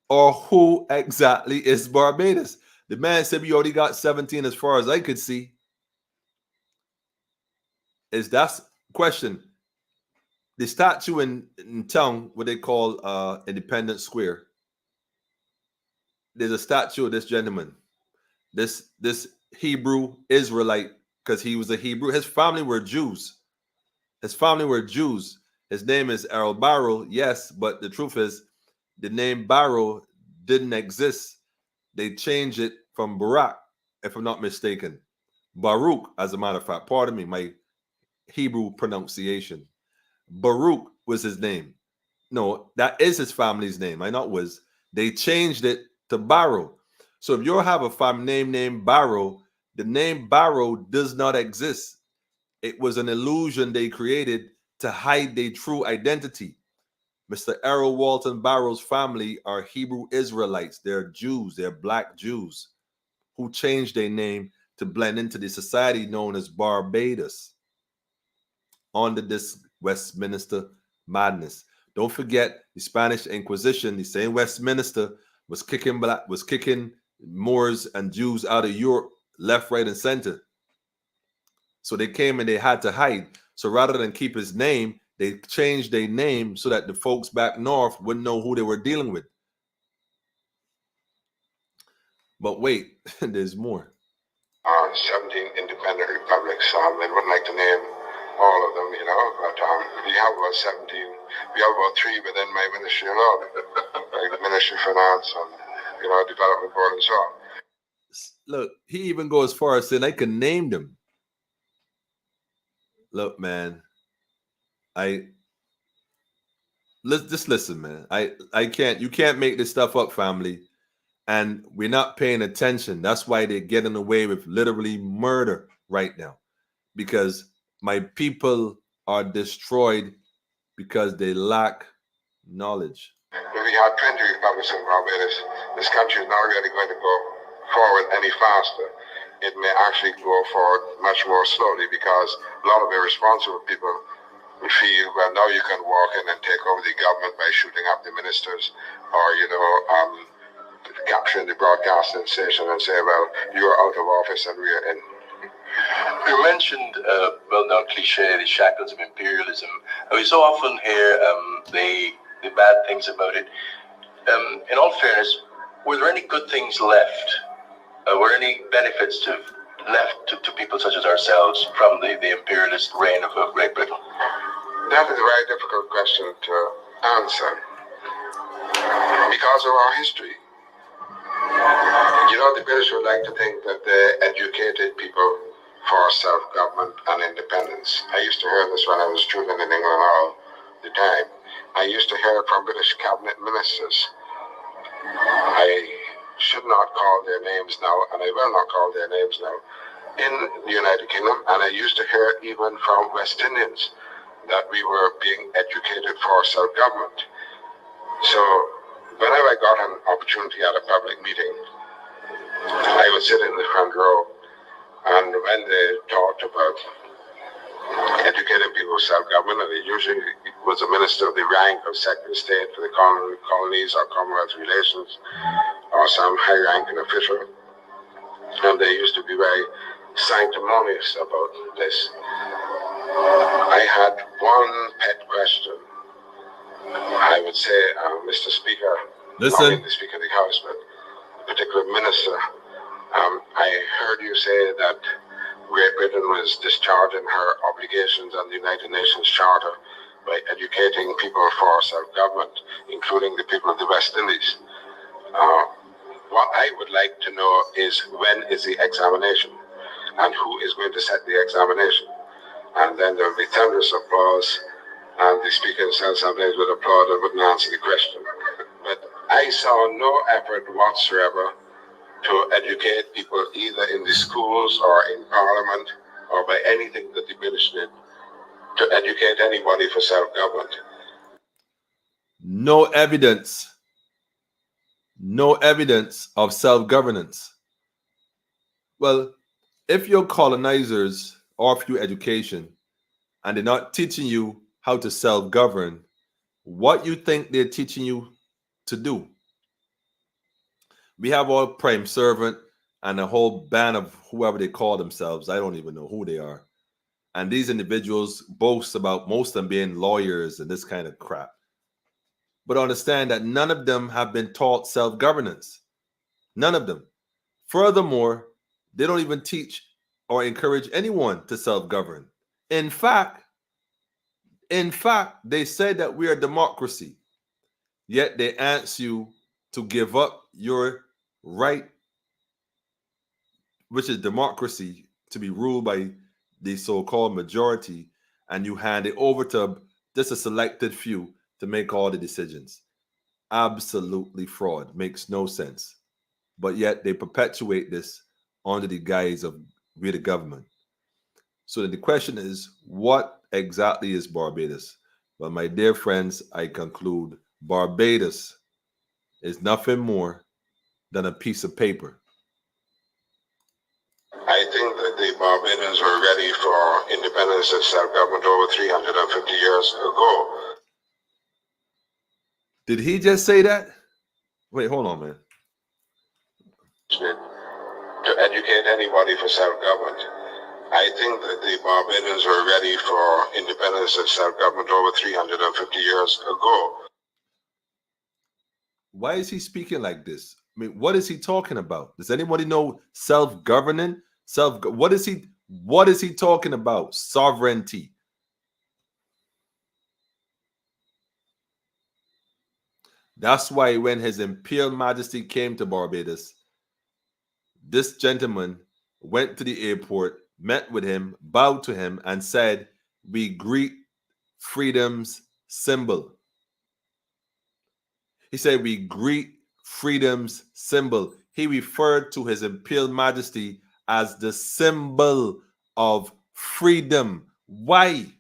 or who exactly is Barbados? The man said we already got 17 as far as I could see. Is that question? the statue in town, what they call Independence Square, there's a statue of this gentleman, this Hebrew Israelite, because he was a Hebrew. His family were Jews. His name is Errol Barrow, yes, but the truth is, the name Barrow didn't exist. They changed it from Barak, if I'm not mistaken. Baruch, as a matter of fact. Pardon me, my Hebrew pronunciation. Baruch was his name. No, that is his family's name. I know it was. They changed it to Barrow. So if you have a family name named Barrow, the name Barrow does not exist. It was an illusion they created to hide their true identity. Mr. Errol Walton Barrow's family are Hebrew Israelites. They're Jews. They're black Jews who changed their name to blend into the society known as Barbados under this Westminster madness. Don't forget the Spanish Inquisition. The same Westminster was kicking Moors and Jews out of Europe, left, right, and center. So they came and they had to hide. So rather than keep his name, they changed their name so that the folks back north wouldn't know who they were dealing with. But wait, there's more. 17 independent republics. I wouldn't like to name all of them, but we have about 17. We have about 3 within my ministry alone, like the Ministry of Finance and, Development Board and so on. Look, he even goes as far as saying I can name them. Look, man, just listen, man. I can't. You can't make this stuff up, family. And we're not paying attention. That's why they're getting away with literally murder right now, because my people are destroyed because they lack knowledge. If we had 20 republics in Barbados, this country is not really going to go forward any faster. It may actually go forward much more slowly because a lot of irresponsible people will feel, well, now you can walk in and take over the government by shooting up the ministers or, capturing the broadcasting station and say, well, you're out of office and we're in. You mentioned well-known cliche, the shackles of imperialism. We so often hear the bad things about it. In all fairness, were there any good things left? Were any benefits left to people such as ourselves from the imperialist reign of Great Britain? That is a very difficult question to answer because of our history. The British would like to think that they educated people for self-government and independence. I used to hear this when I was student in England all the time. I used to hear it from British cabinet ministers. I should not call their names now, and I will not call their names now, in the United Kingdom, and I used to hear it even from West Indians, that we were being educated for self-government. So whenever I got an opportunity at a public meeting, I would sit in the front row, and when they talked about educating people for self-government, and it usually was a minister of the rank of Secretary of State for the colonies or Commonwealth relations, or some high-ranking official, and they used to be very sanctimonious about this. I had one pet question. I would say, Mr. Speaker, not only the Speaker of the House, but the particular minister, I heard you say that Great Britain was discharging her obligations on the United Nations Charter by educating people for self-government, including the people of the West Indies. What I would like to know is, when is the examination and who is going to set the examination? And then there will be thunderous applause, and the speaker himself sometimes would applaud and wouldn't answer the question. But I saw no effort whatsoever to educate people either in the schools or in Parliament or by anything that the British did to educate anybody for self-government. No evidence of self-governance. Well, if you're colonizers offer you education and they're not teaching you how to self-govern, what you think they're teaching you to do? We have all prime servant and a whole band of whoever they call themselves. I don't even know who they are. And these individuals boast about most of them being lawyers and this kind of crap. But understand that none of them have been taught self-governance. None of them. Furthermore, they don't even teach or encourage anyone to self-govern. In fact, they say that we are a democracy, yet they ask you to give up your right, which is democracy, to be ruled by the so-called majority, and you hand it over to just a selected few to make all the decisions. Absolutely fraud. Makes no sense. But yet they perpetuate this under the guise of we're the government. So the question is, what exactly is Barbados? Well, my dear friends, I conclude Barbados is nothing more than a piece of paper. I think that the Barbadians were ready for independence and self-government over 350 years ago. Did he just say that? Wait, hold on, man. To educate anybody for self-government. I think that the Barbadians were ready for independence and self-government over 350 years ago. Why is he speaking like this? I mean, what is he talking about? Does anybody know self-governing? What is he talking about? Sovereignty. That's why when His Imperial Majesty came to Barbados, this gentleman went to the airport, met with him, bowed to him, and said, "We greet freedom's symbol." He said, "We greet freedom's symbol." He referred to His Imperial Majesty as the symbol of freedom. Why?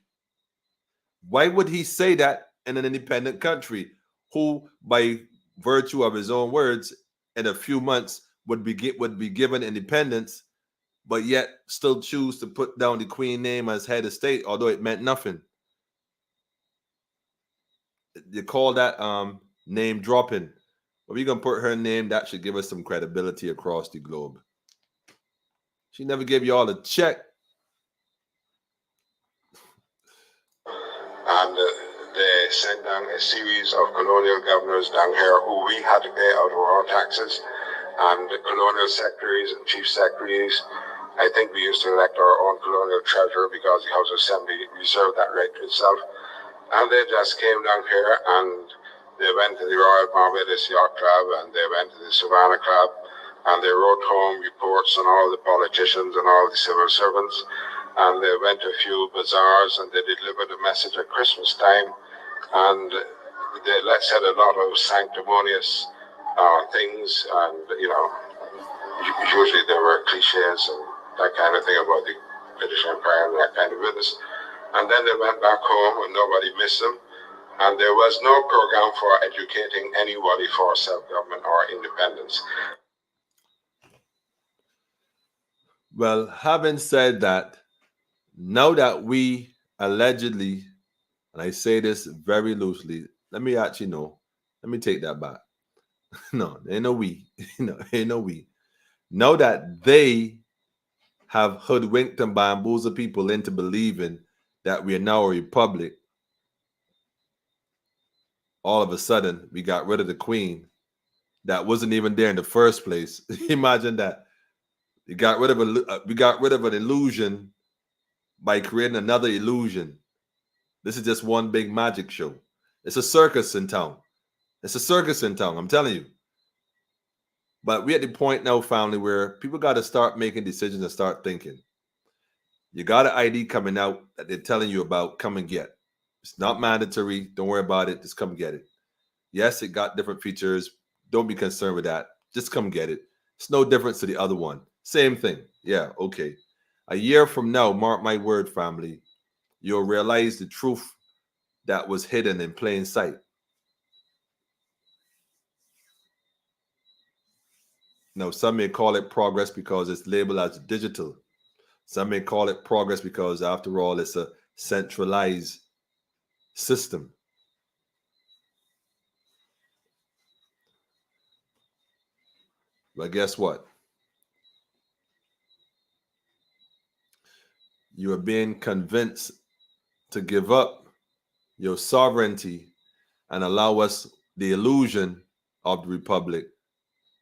Why would he say that in an independent country who, by virtue of his own words, in a few months would be given independence, but yet still choose to put down the Queen name as head of state, although it meant nothing? You call that name dropping. If we're gonna put her name, that should give us some credibility across the globe. She never gave you all a check. And they sent down a series of colonial governors down here who we had to pay out of our taxes, and the colonial secretaries and chief secretaries. I think we used to elect our own colonial treasurer because the House of Assembly reserved that right to itself. And they just came down here and they went to the Royal Barbados Yacht Club and they went to the Savannah Club and they wrote home reports on all the politicians and all the civil servants. And they went to a few bazaars and they delivered a message at Christmas time. And they said a lot of sanctimonious things. And, usually there were cliches and that kind of thing about the British Empire and that kind of business. And then they went back home and nobody missed them. And there was no program for educating anybody for self-government or independence. Well, having said that, now that we allegedly, and I say this very loosely, let me take that back. No, ain't no we. No, ain't no we. Now that they have hoodwinked and bamboozled people into believing that we are now a republic, all of a sudden we got rid of the Queen that wasn't even there in the first place. Imagine that. We got rid of an illusion by creating another illusion. This is just one big magic show. It's a circus in town. I'm telling you. But we're at the point now, family, where people got to start making decisions and start thinking. You got an ID coming out that they're telling you about, come and get. It's not mandatory. Don't worry about it. Just come get it. Yes, it got different features. Don't be concerned with that. Just come get it. It's no difference to the other one. Same thing. Yeah, okay. A year from now, mark my word, family, you'll realize the truth that was hidden in plain sight. Now, some may call it progress because it's labeled as digital. Some may call it progress because, after all, it's a centralized system. But guess what? You are being convinced to give up your sovereignty and allow us the illusion of the republic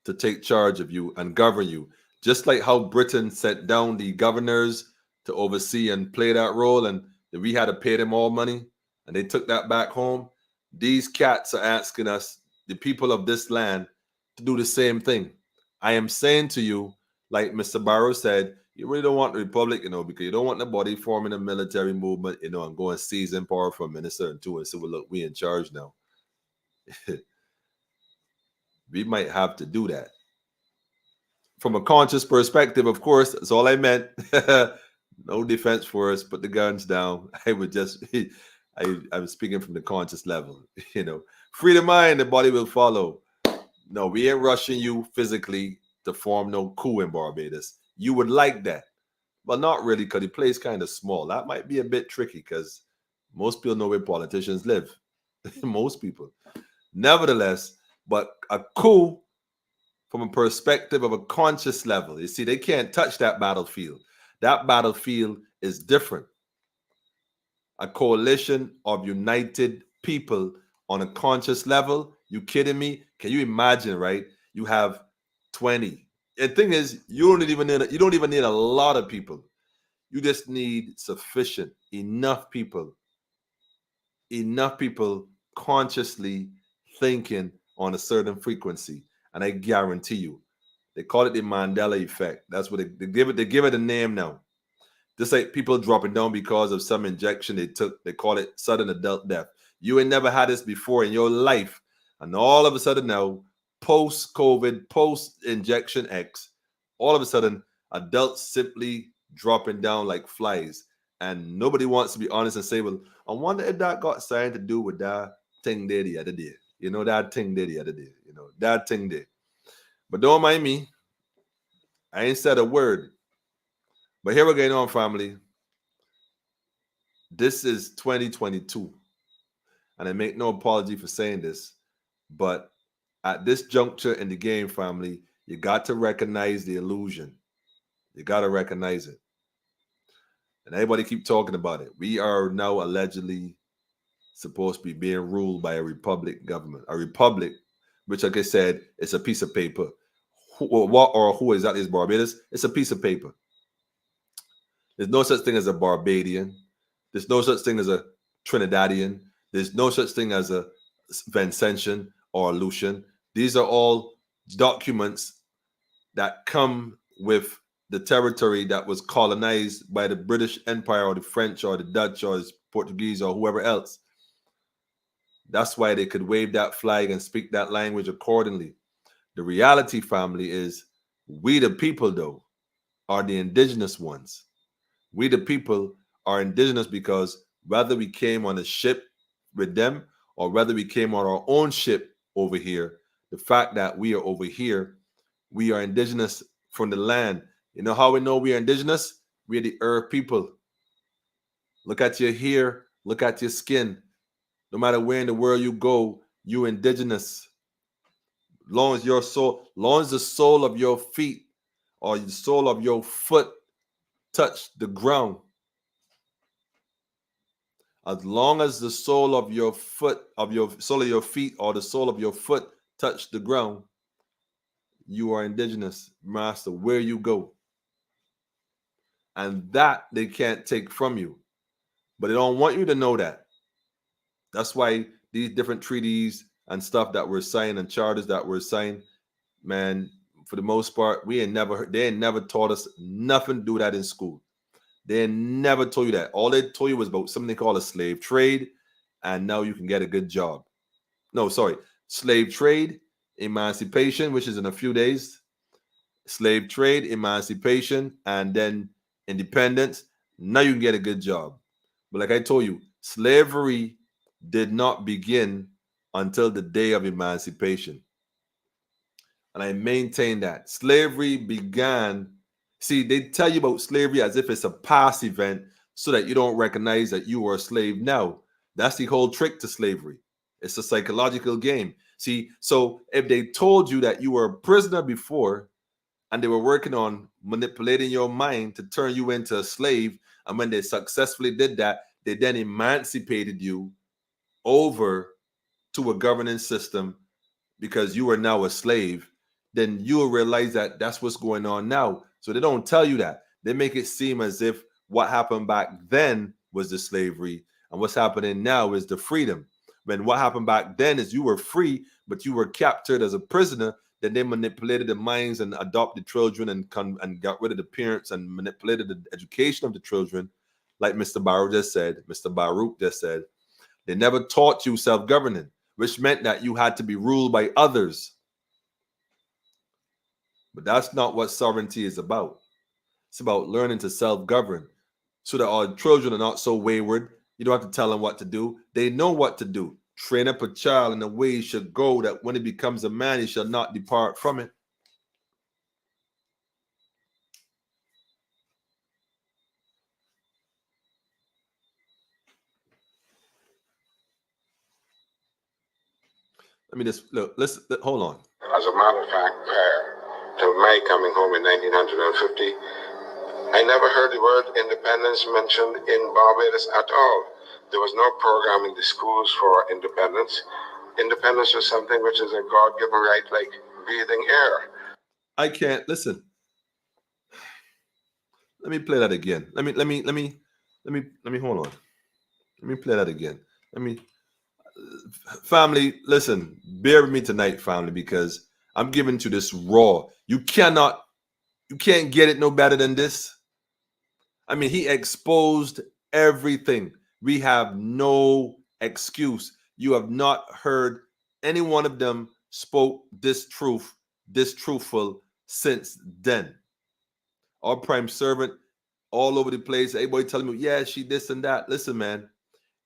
to take charge of you and govern you. Just like how Britain sent down the governors to oversee and play that role, and we had to pay them all money, and they took that back home. These cats are asking us, the people of this land, to do the same thing. I am saying to you, like Mr. Barrow said, you really don't want the republic, because you don't want nobody forming a military movement, and go and seize in power from a minister and two and say, well, look, we in charge now. We might have to do that. From a conscious perspective, of course, that's all I meant. No defense for us, put the guns down. I'm speaking from the conscious level. Free the mind, the body will follow. No, we ain't rushing you physically to form no coup in Barbados. You would like that, but not really, because the place kind of small. That might be a bit tricky, because most people know where politicians live. Most people. Nevertheless, but a coup from a perspective of a conscious level. You see, they can't touch that battlefield. That battlefield is different. A coalition of united people on a conscious level. You kidding me? Can you imagine, right? You have 20. The thing is, you don't even need a lot of people. You just need sufficient, enough people consciously thinking on a certain frequency. And I guarantee you, they call it the Mandela effect. That's what they give it. They give it a name now. Just like people dropping down because of some injection they took. They call it sudden adult death. You ain't never had this before in your life. And all of a sudden now, post-COVID, post-injection X, all of a sudden, adults simply dropping down like flies. And nobody wants to be honest and say, well, I wonder if that got something to do with that thing there the other day. That thing there the other day. That thing there. But don't mind me. I ain't said a word. But here we're going on, family. This is 2022. And I make no apology for saying this. But at this juncture in the game, family, you got to recognize the illusion. You got to recognize it. And everybody keep talking about it. We are now allegedly supposed to be being ruled by a republic government. A republic, which, like I said, it's a piece of paper. Who exactly is Barbados? It's a piece of paper. There's no such thing as a Barbadian. There's no such thing as a Trinidadian. There's no such thing as a Vincentian or a Lucian. These are all documents that come with the territory that was colonized by the British Empire or the French or the Dutch or the Portuguese or whoever else. That's why they could wave that flag and speak that language accordingly. The reality, family, is we the people, though, are the indigenous ones. We the people are indigenous because whether we came on a ship with them or whether we came on our own ship over here, the fact that we are over here, we are indigenous from the land. You know how we know we are indigenous? We are the earth people. Look at your hair, look at your skin. No matter where in the world you go, you indigenous. Long as the sole of your feet or the sole of your foot touch the ground, as long as the sole of your feet or the sole of your foot touch the ground, you are indigenous, master, where you go. And that they can't take from you. But they don't want you to know that. That's why these different treaties and stuff that were signed and charters that were signed, man, for the most part, they ain't never taught us nothing to do that in school. They never told you that. All they told you was about something called a slave trade, and now you can get a good job. No, sorry. Slave trade, emancipation, which is in a few days. Slave trade, emancipation, and then independence. Now you can get a good job. But like I told you, slavery did not begin until the day of emancipation. And I maintain that. Slavery began. See, they tell you about slavery as if it's a past event so that you don't recognize that you are a slave now. That's the whole trick to slavery. It's a psychological game. See, so if they told you that you were a prisoner before and they were working on manipulating your mind to turn you into a slave, And when they successfully did that, they then emancipated you over to a governing system because you are now a slave. Then you'll realize that that's what's going on now. So they don't tell you that. They make it seem as if what happened back then was the slavery and what's happening now is the freedom. When what happened back then is you were free, but you were captured as a prisoner. Then they manipulated the minds and adopted children and got rid of the parents and manipulated the education of the children. Like Mr. Baruch just said, they never taught you self-governing, which meant that you had to be ruled by others. But that's not what sovereignty is about. It's about learning to self-govern so that our children are not so wayward. You don't have to tell them what to do. They know what to do. Train up a child in the way he should go, that when he becomes a man, he shall not depart from it. Let me just look. Hold on. As a matter of fact, prior to my coming home in 1950, I never heard the word independence mentioned in Barbados at all. There was no program in the schools for independence. Independence was something which is a God-given right, like breathing air. I can't listen. Let me play that again. Let me hold on. Let me play that again. Family, listen, bear with me tonight, family, because I'm giving to this raw. You can't get it no better than this. I mean, he exposed everything. We have no excuse. You have not heard any one of them spoke this truthful since then. Our prime servant all over the place. Everybody telling me, yeah, she this and that. Listen, man,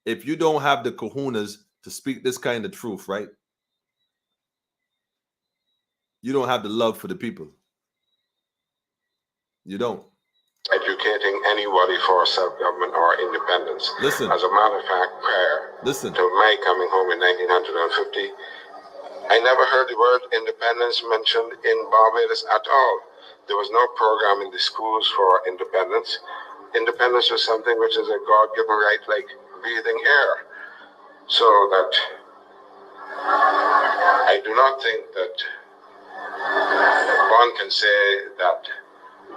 if you don't have the kahunas to speak this kind of truth, right? You don't have the love for the people. You don't. Educating anybody for self-government or independence. Listen. As a matter of fact, prior to my coming home in 1950, I never heard the word independence mentioned in Barbados at all. There was no program in the schools for independence. Independence was something which is a God-given right, like breathing air. So that I do not think that one can say that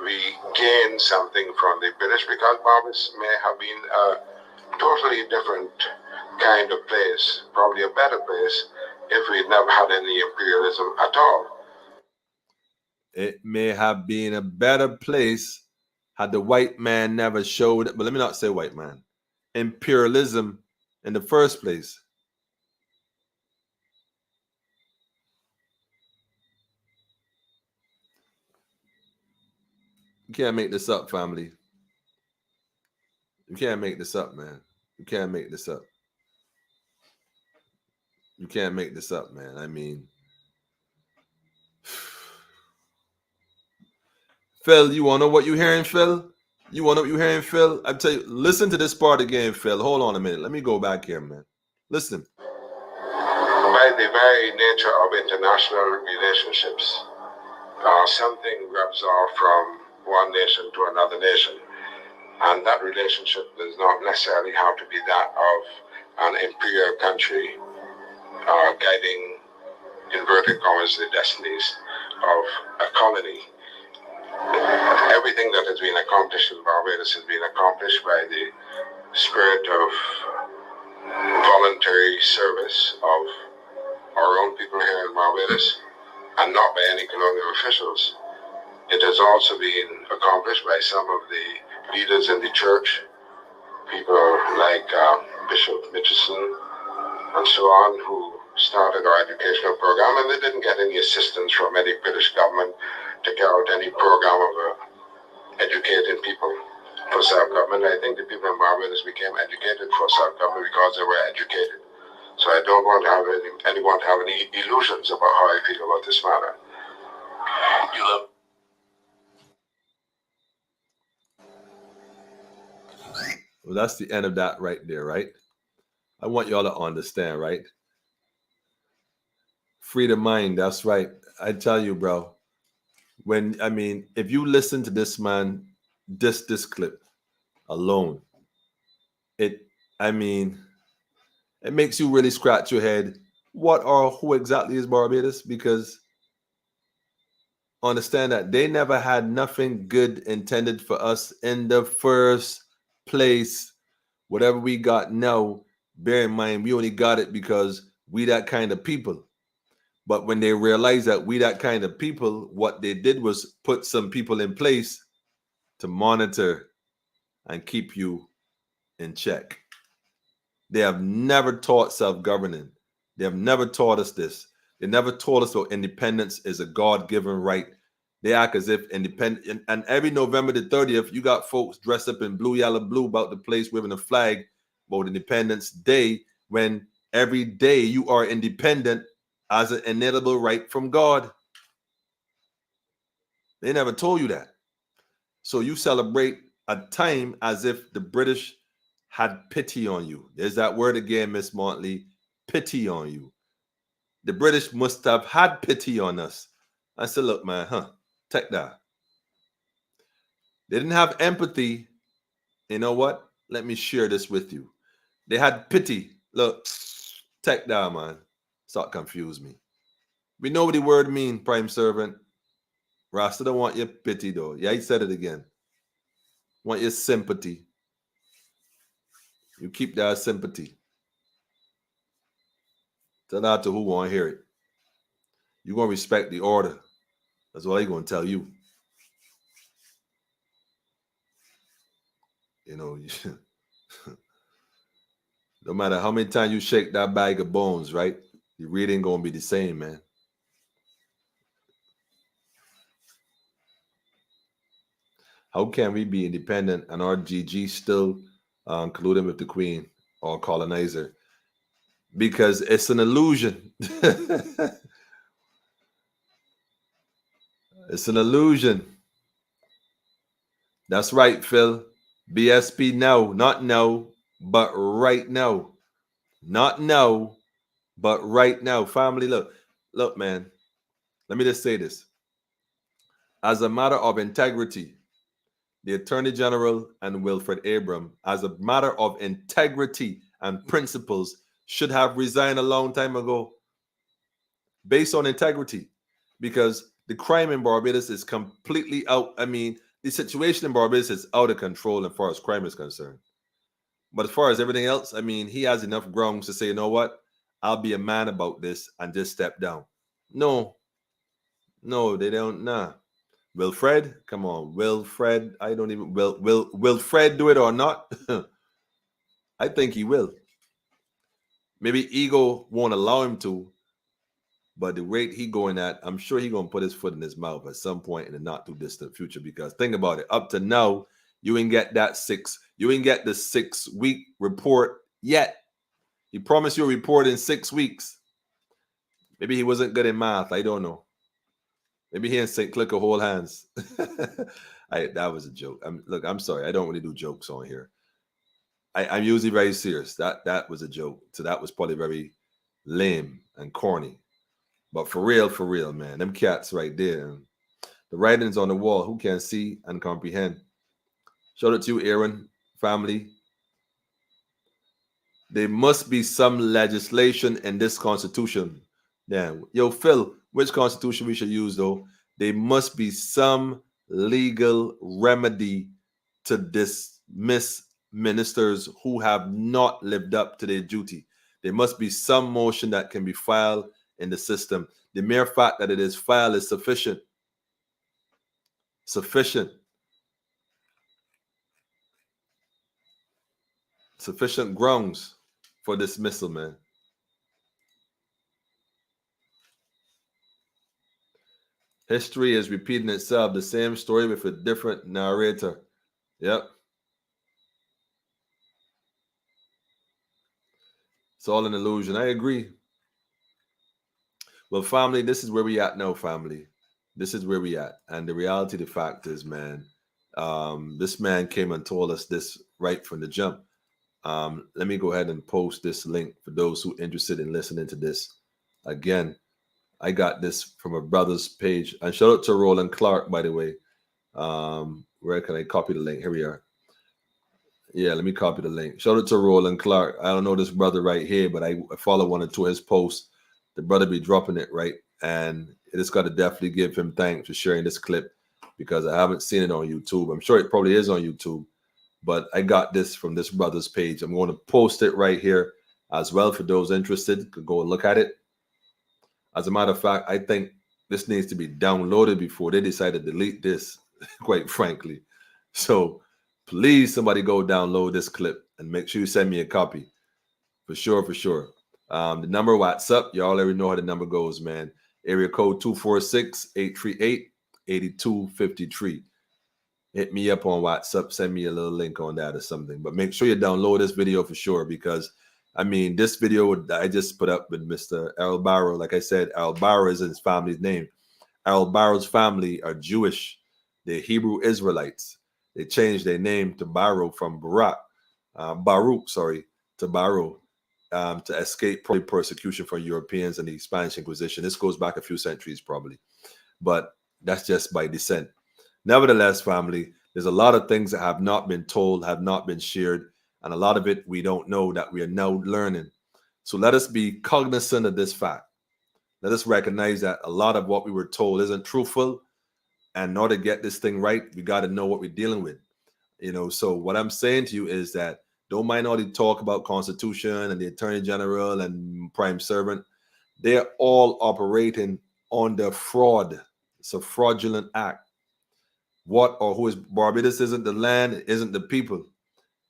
we gained something from the British, because Barbados may have been a totally different kind of place, probably a better place, if we never had any imperialism at all. It may have been a better place had the white man never showed, but let me not say white man, imperialism in the first place. You can't make this up, family. You can't make this up, man. You can't make this up. You can't make this up, man. I mean, Phil, you want to know what you're hearing, Phil? You want to know what you're hearing, Phil? I tell you, listen to this part again, Phil. Hold on a minute. Let me go back here, man. Listen. By the very nature of international relationships, something rubs off from one nation to another nation. And that relationship does not necessarily have to be that of an imperial country guiding, inverted commas, the destinies of a colony. Everything that has been accomplished in Barbados has been accomplished by the spirit of voluntary service of our own people here in Barbados, and not by any colonial officials. It has also been accomplished by some of the leaders in the church, people like Bishop Mitchison and so on, who started our educational program, and they didn't get any assistance from any British government to carry out any program of educating people for self-government. I think the people in Barbados became educated for self-government because they were educated. So I don't want to have anyone to have any illusions about how I feel about this matter. You love. Well, that's the end of that right there, right? I want y'all to understand, right? Free the mind, that's right. I tell you, bro. If you listen to this man, this clip, alone, it makes you really scratch your head. What or who exactly is Barbados? Because understand that they never had nothing good intended for us in the first place. Whatever we got now, bear in mind, we only got it because we that kind of people. But when they realized that we that kind of people, what they did was put some people in place to monitor and keep you in check. They have never taught self-governing. They have never taught us this. They never taught us that independence is a God-given right. They act as if independent, and every November the 30th, you got folks dressed up in blue, yellow, blue about the place waving a flag about Independence Day, when every day you are independent as an inalienable right from God. They never told you that. So you celebrate a time as if the British had pity on you. There's that word again, Miss Montley, pity on you. The British must have had pity on us. I said, look, man, take that. They didn't have empathy. You know what? Let me share this with you. They had pity. Look, take that, man. Stop confuse me. We know what the word mean, prime servant. Rasta don't want your pity, though. Yeah, he said it again. Want your sympathy. You keep that sympathy. Tell that to who want to hear it. You're going to respect the order. That's what he's going to tell you. You know, no matter how many times you shake that bag of bones, right? The reading going to be the same, man. How can we be independent and our GG still colluding with the Queen or colonizer? Because it's an illusion. It's an illusion. That's right, Phil. BSP now, not now, but right now. Not now, but right now. Family, look, man. Let me just say this. As a matter of integrity, the Attorney General and Wilfred Abram, as a matter of integrity and principles, should have resigned a long time ago based on integrity, because the crime in Barbados is completely out. The situation in Barbados is out of control as far as crime is concerned. But as far as everything else, he has enough grounds to say, you know what? I'll be a man about this and just step down. No, they don't. Nah. Wilfred, come on, Wilfred. I don't even will Fred do it or not? I think he will. Maybe ego won't allow him to, but the rate he going at, I'm sure he gonna put his foot in his mouth at some point in the not too distant future. Because think about it, up to now, you ain't get the 6 week report yet. He promised you a report in 6 weeks. Maybe he wasn't good in math. I don't know. Maybe he and St. Clicker hold hands. That was a joke. I'm sorry. I don't really do jokes on here. I'm usually very serious. That was a joke. So that was probably very lame and corny. But for real, man, them cats right there. The writings on the wall, who can see and comprehend? Shout out to you, Aaron, family. There must be some legislation in this constitution. Yeah. Yo, Phil, which constitution we should use, though? There must be some legal remedy to dismiss ministers who have not lived up to their duty. There must be some motion that can be filed in the system. The mere fact that it is filed is sufficient. Sufficient grounds for dismissal, man. History is repeating itself, the same story with a different narrator. Yep. It's all an illusion. I agree. Well, family, this is where we at now, family. This is where we at. And the reality, the fact is, man, this man came and told us this right from the jump. Let me go ahead and post this link for those who are interested in listening to this. Again, I got this from a brother's page. And shout out to Roland Clark, by the way. Where can I copy the link? Here we are. Yeah, let me copy the link. Shout out to Roland Clark. I don't know this brother right here, but I follow one or two of his posts. The brother be dropping it, right? And it just got to definitely give him thanks for sharing this clip because I haven't seen it on YouTube. I'm sure it probably is on YouTube, but I got this from this brother's page. I'm going to post it right here as well for those interested. Could go and look at it. As a matter of fact, I think this needs to be downloaded before they decide to delete this, quite frankly. So please, somebody go download this clip and make sure you send me a copy. For sure, for sure. The number WhatsApp, y'all already know how the number goes, man. Area code 246-838-8253. Hit me up on WhatsApp, send me a little link on that or something. But make sure you download this video for sure because, I mean, this video that I just put up with Mr. Al Barrow, like I said, Al Barrow is his family's name. Al Barrow's family are Jewish. They're Hebrew Israelites. They changed their name to Barrow from Baruch, to Barrow to escape probably persecution from Europeans and the Spanish Inquisition. This goes back a few centuries probably, but that's just by descent. Nevertheless, family, there's a lot of things that have not been told, have not been shared, and a lot of it we don't know that we are now learning. So let us be cognizant of this fact. Let us recognize that a lot of what we were told isn't truthful. And in order to get this thing right, we got to know what we're dealing with. So what I'm saying to you is that don't mind all the talk about Constitution and the Attorney General and Prime Servant. They're all operating under fraud. It's a fraudulent act. What or who is Barbados isn't the land, it isn't the people.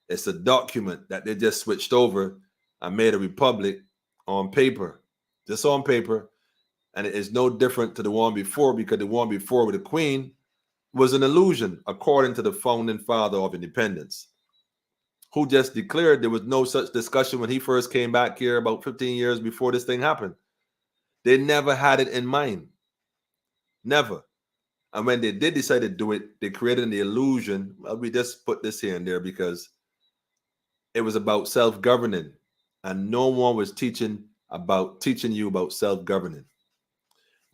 It's a document that they just switched over and made a republic on paper, just on paper. And it is no different to the one before because the one before with the Queen was an illusion, according to the founding father of independence, who just declared there was no such discussion when he first came back here about 15 years before this thing happened. They never had it in mind. Never. And when they did decide to do it, they created the illusion. Well, we just put this here and there because it was about self-governing. And no one was teaching you about self-governing.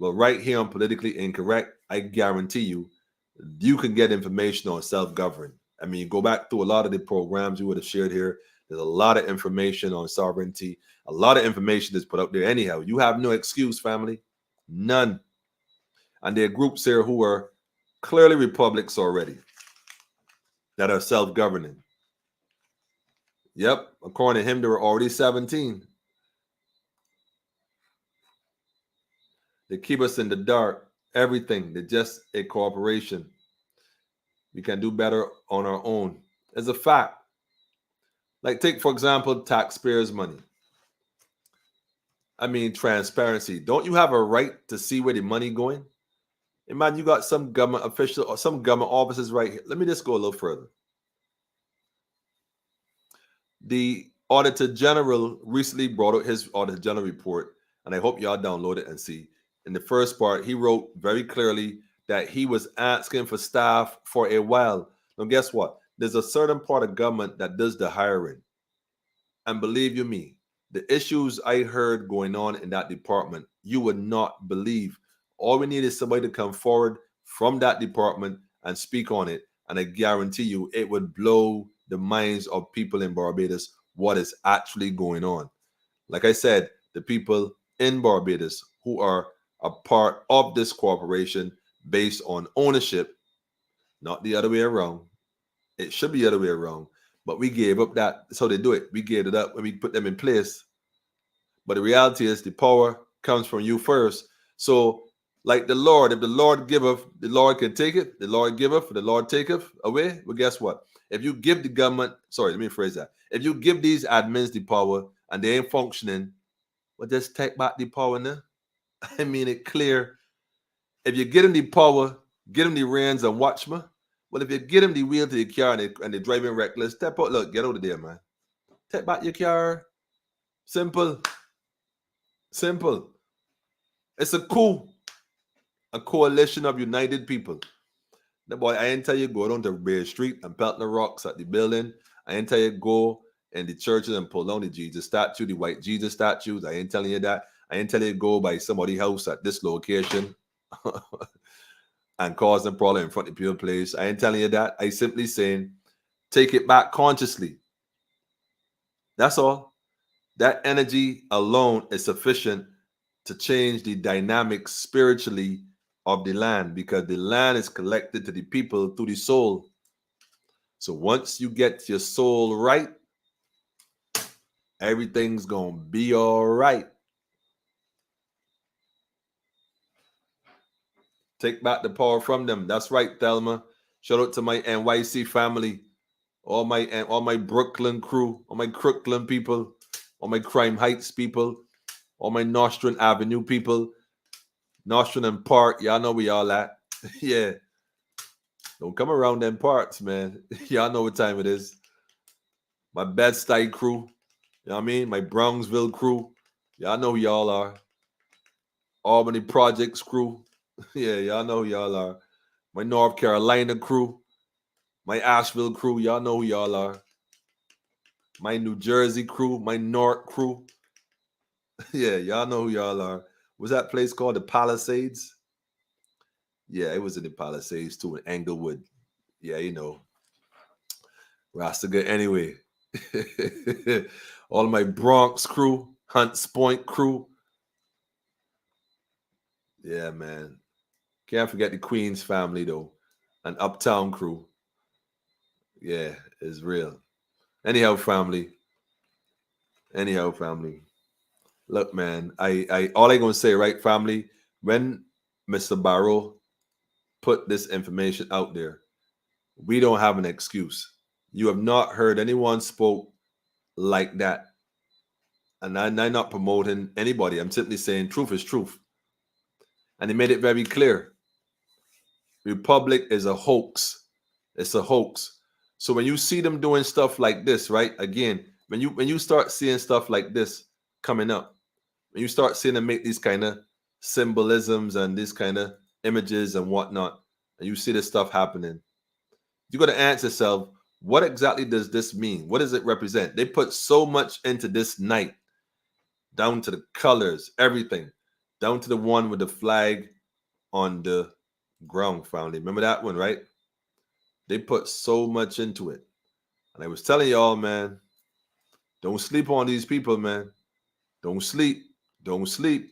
Well, right here on Politically Incorrect, I guarantee you can get information on self-govern. I mean, you go back through a lot of the programs you would have shared here. There's a lot of information on sovereignty. A lot of information is put out there. Anyhow, you have no excuse, family. None. And there are groups here who are clearly republics already that are self-governing. Yep, according to him, there were already 17. They keep us in the dark. Everything. They're just a corporation. We can do better on our own. It's a fact. Like take, for example, taxpayers' money. I mean, transparency. Don't you have a right to see where the money going? Imagine you got some government official or some government offices right here. Let me just go a little further. The Auditor General recently brought out his Auditor General report, and I hope y'all download it and see. In the first part, he wrote very clearly that he was asking for staff for a while. Now, guess what? There's a certain part of government that does the hiring. And believe you me, the issues I heard going on in that department, you would not believe. All we need is somebody to come forward from that department and speak on it. And I guarantee you, it would blow the minds of people in Barbados what is actually going on. Like I said, the people in Barbados who are a part of this corporation based on ownership, not the other way around. It should be the other way around. But we gave up that. That's how they do it. We gave it up when we put them in place. But the reality is the power comes from you first. So like the Lord, if the Lord giveth, the Lord can take it. The Lord giveth, the Lord taketh away. Well, guess what? If you give the government, sorry, let me phrase that. If you give these admins the power and they ain't functioning, well, just take back the power now. I mean it clear. If you get them the power, get them the reins and watch me. Well, if you get them the wheel to the car and they're driving reckless, step out, look, get out of there, man. Take back your car. Simple. Simple. It's a coup. A coalition of united people. The boy, I ain't tell you go down to Bear Street and pelt the rocks at the building. I ain't tell you go in the churches and pull down the Jesus statue, the white Jesus statues. I ain't telling you that. I ain't telling you go by somebody's house at this location and cause them problem in front of your place. I ain't telling you that. I simply saying Take it back consciously. That's all. That energy alone is sufficient to change the dynamics spiritually of the land, because the land is collected to the people through the soul. So once you get your soul right, everything's gonna be all right. Take back the power from them. That's right, Thelma. Shout out to my NYC family, all my Brooklyn crew, all my Crooklyn people, all my Crime Heights people, all my Nostrand Avenue people, Nostrand and Park. Y'all know where y'all at. Yeah. Don't come around them parts, man. Y'all know what time it is. My Bed-Stuy crew. You know what I mean? My Brownsville crew. Y'all know who y'all are. Albany Projects crew. Yeah, y'all know who y'all are. My North Carolina crew. My Asheville crew. Y'all know who y'all are. My New Jersey crew. My North crew. Yeah, y'all know who y'all are. Was that place called the Palisades? Yeah, it was in the Palisades too, in Englewood. Yeah, you know. Rastaga anyway. All my Bronx crew, Hunts Point crew. Yeah, man. Can't forget the Queens family though. And Uptown crew. Yeah, it's real. Anyhow, family. Look, man, I all I gonna say, right, family, when Mr. Barrow put this information out there, we don't have an excuse. You have not heard anyone spoke like that. And I'm not promoting anybody. I'm simply saying truth is truth. And he made it very clear. Republic is a hoax. It's a hoax. So when you see them doing stuff like this, right? Again, when you start seeing stuff like this coming up, when you start seeing them make these kind of symbolisms and these kind of images and whatnot, and you see this stuff happening, you got to ask yourself, what exactly does this mean? What does it represent? They put so much into this night, down to the colors, everything, down to the one with the flag on the ground, family. Remember that one, right? They put so much into it. And I was telling y'all, man, don't sleep on these people, man. Don't sleep. Don't sleep.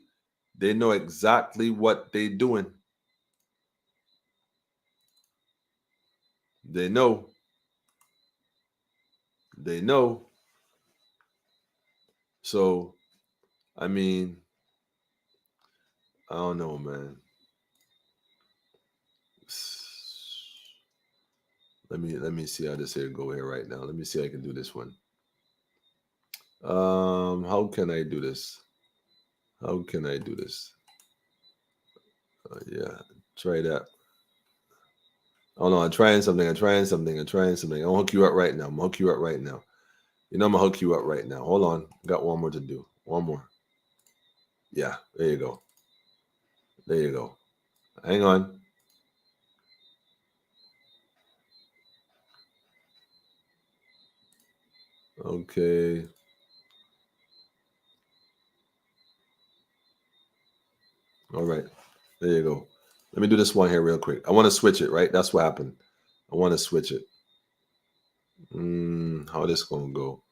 They know exactly what they're doing. They know. They know. So, I mean, I don't know, man. Let me see how this here go here right now. Let me see how I can do this one. How can I do this? How can I do this? Yeah, try that. Oh no, I'm trying something. I'll hook you up right now. You know I'm gonna hook you up right now. Hold on. Got one more to do. One more. Yeah, there you go. There you go. Hang on. Okay. All right. There you go. Let me do this one here real quick. I want to switch it, right? That's what happened. I want to switch it. How this gonna go?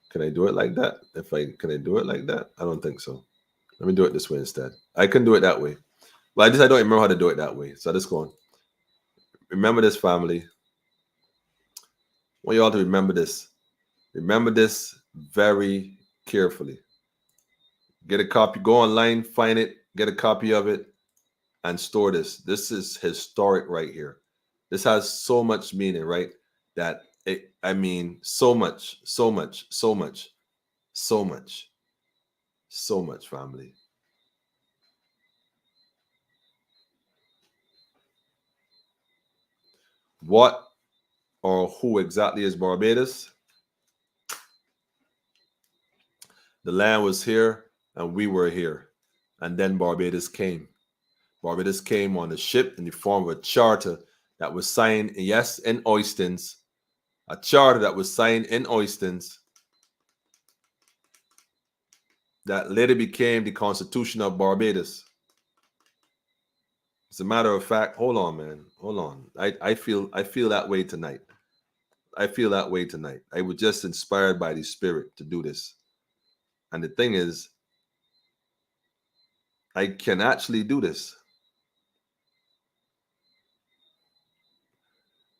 Can I do it like that? Can I do it like that? I don't think so. Let me do it this way instead. I can do it that way. But I don't remember how to do it that way. So just go on. Remember this, family. I want you all to remember this. Remember this very carefully. Get a copy. Go online, find it, get a copy of it, and store this. This is historic right here. This has so much meaning, right? That it, I mean, so much, so much, so much, so much, so much, family. What or who exactly is Barbados? The land was here and we were here. And then Barbados came. Barbados came on a ship in the form of a charter that was signed, yes, in Oistins. A charter that was signed in Oistins that later became the Constitution of Barbados. As a matter of fact, hold on, man. Hold on. I feel that way tonight. I feel that way tonight. I was just inspired by the Spirit to do this. And the thing is, I can actually do this.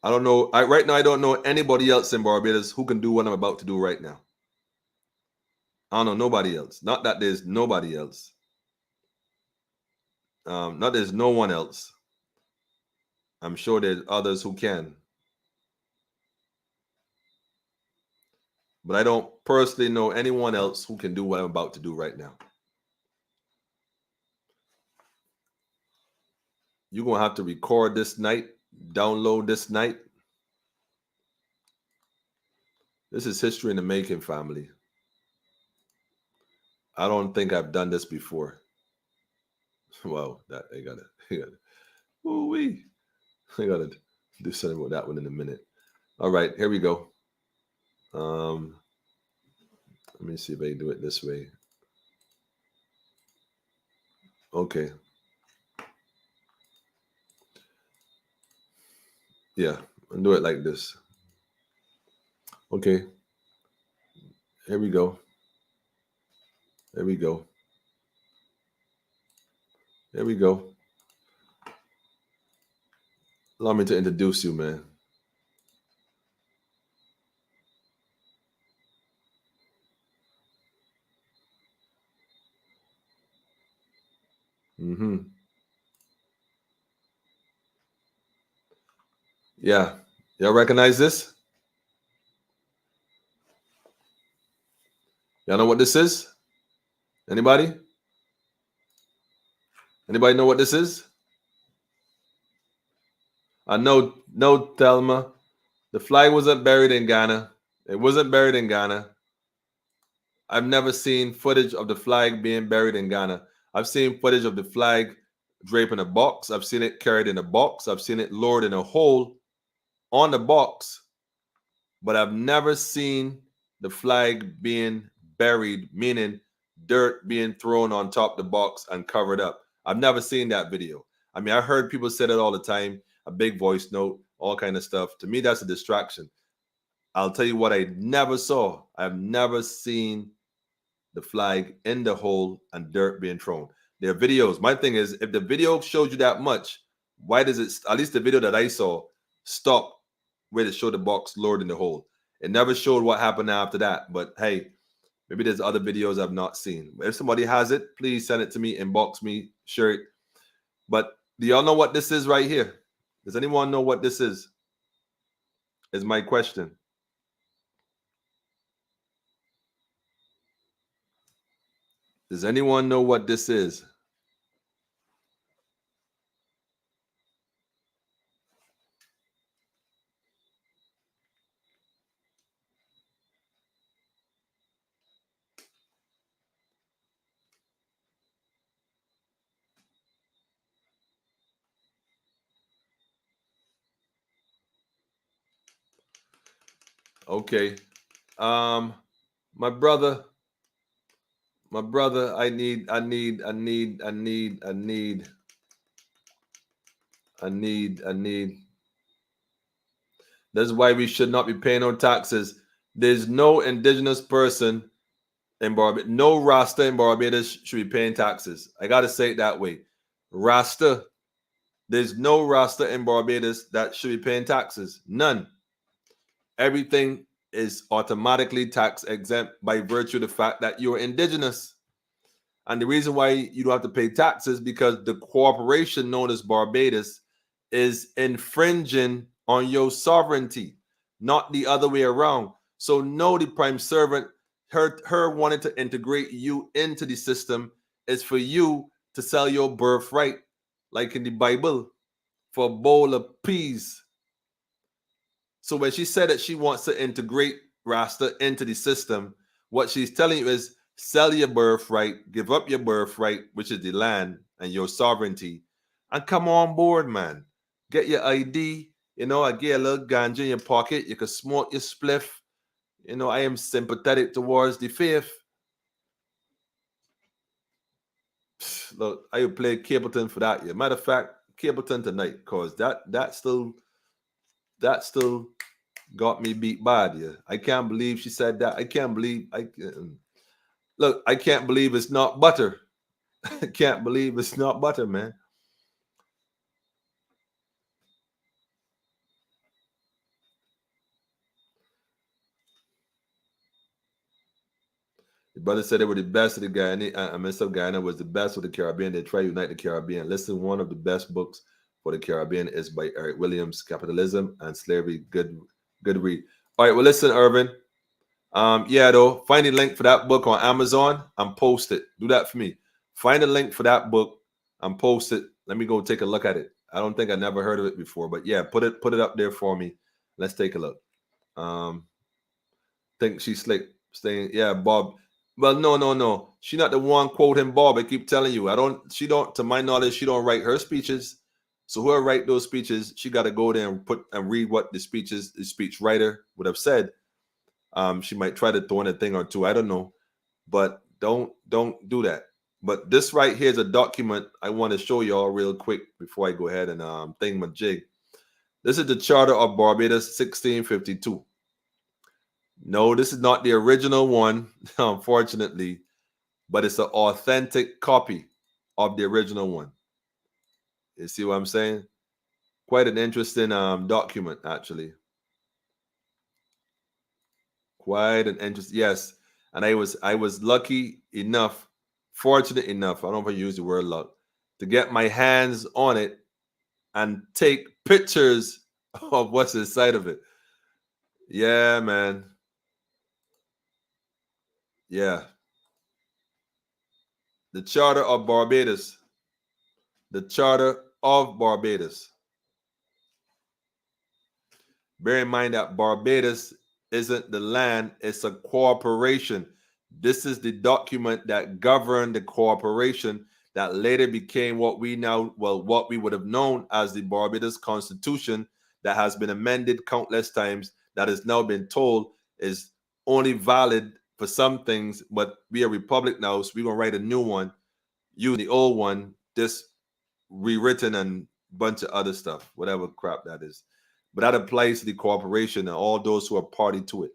I don't know. Right now, I don't know anybody else in Barbados who can do what I'm about to do right now. I don't know nobody else. Not that there's nobody else. Not there's no one else. I'm sure there's others who can. But I don't personally know anyone else who can do what I'm about to do right now. You're going to have to record this night, download this night. This is history in the making, family. I don't think I've done this before. Well, that I gotta. Ooh-wee. I gotta do something with that one in a minute. All right, here we go. Let me see if I can do it this way. Okay. Yeah, I'll do it like this. Okay. Here we go. There we go. There we go. Allow me to introduce you, man. Yeah. Y'all recognize this? Y'all know what this is? Anybody? Anybody know what this is? I know, no, Thelma. The flag wasn't buried in Ghana. It wasn't buried in Ghana. I've never seen footage of the flag being buried in Ghana. I've seen footage of the flag draped in a box. I've seen it carried in a box. I've seen it lowered in a hole on the box. But I've never seen the flag being buried, meaning dirt being thrown on top of the box and covered up. I've never seen that video. I mean, I heard people say that all the time, a big voice note, all kind of stuff. To me, that's a distraction. I'll tell you what I never saw. I've never seen the flag in the hole and dirt being thrown. There are videos. My thing is, if the video showed you that much, why does it, at least the video that I saw, stop where it showed the box lowered in the hole? It never showed what happened after that. But hey, maybe there's other videos I've not seen. If somebody has it, please send it to me, inbox me, share it. But do y'all know what this is right here? Does anyone know what this is? Is my question. Does anyone know what this is? Okay. My brother, I need. That's why we should not be paying no taxes. There's no indigenous person in Barbados, no Rasta in Barbados should be paying taxes. I gotta say it that way. Rasta, there's no Rasta in Barbados that should be paying taxes. None. Everything is automatically tax exempt by virtue of the fact that you're indigenous. And the reason why you don't have to pay taxes because the corporation known as Barbados is infringing on your sovereignty, not the other way around. So no, the prime servant, her wanting to integrate you into the system is for you to sell your birthright, like in the Bible, for a bowl of peas. So when she said that she wants to integrate Rasta into the system, what she's telling you is sell your birthright, give up your birthright, which is the land and your sovereignty, and come on board, man. Get your ID. I get a little ganja in your pocket. You can smoke your spliff. I am sympathetic towards the faith. Look, I will play Capleton for that. Yeah. Matter of fact, Capleton tonight, cause that still Got me beat bad. Yeah, I can't believe she said that. I can't believe look. I can't believe it's not butter. I can't believe it's not butter, man. The brother said they were the best of the Guyana. Mr. Guyana was the best of the Caribbean. They try to unite the Caribbean. Listen, one of the best books for the Caribbean is by Eric Williams, Capitalism and Slavery. Good read. All right, well, listen, Irvin. Yeah, though, find the link for that book on Amazon and post it. Do that for me. Find a link for that book and post it. Let me go take a look at it. I don't think I never heard of it before, but yeah, put it up there for me. Let's take a look. Think she's slick. Staying, yeah, Bob. Well, no. She not the one quoting Bob. I keep telling you. She don't, to my knowledge, she don't write her speeches. So whoever write those speeches, she got to go there and read what the speech writer would have said. She might try to throw in a thing or two. I don't know. But don't do that. But this right here is a document I want to show y'all real quick before I go ahead and thing my jig. This is the Charter of Barbados, 1652. No, this is not the original one, unfortunately, but it's an authentic copy of the original one. You see what I'm saying? Quite an interesting document, actually. Quite an interest, yes. And I was lucky enough, fortunate enough, I don't know if I use the word luck, to get my hands on it and take pictures of what's inside of it. Yeah, man. Yeah. The Charter of Barbados. The Charter of Barbados. Bear in mind that Barbados isn't the land, it's a corporation. This is the document that governed the corporation that later became what we would have known as the Barbados Constitution, that has been amended countless times, that has now been told is only valid for some things, but we are a republic now, so we're going to write a new one using the old one, this rewritten and bunch of other stuff, whatever crap that is. But that applies to the corporation and all those who are party to it.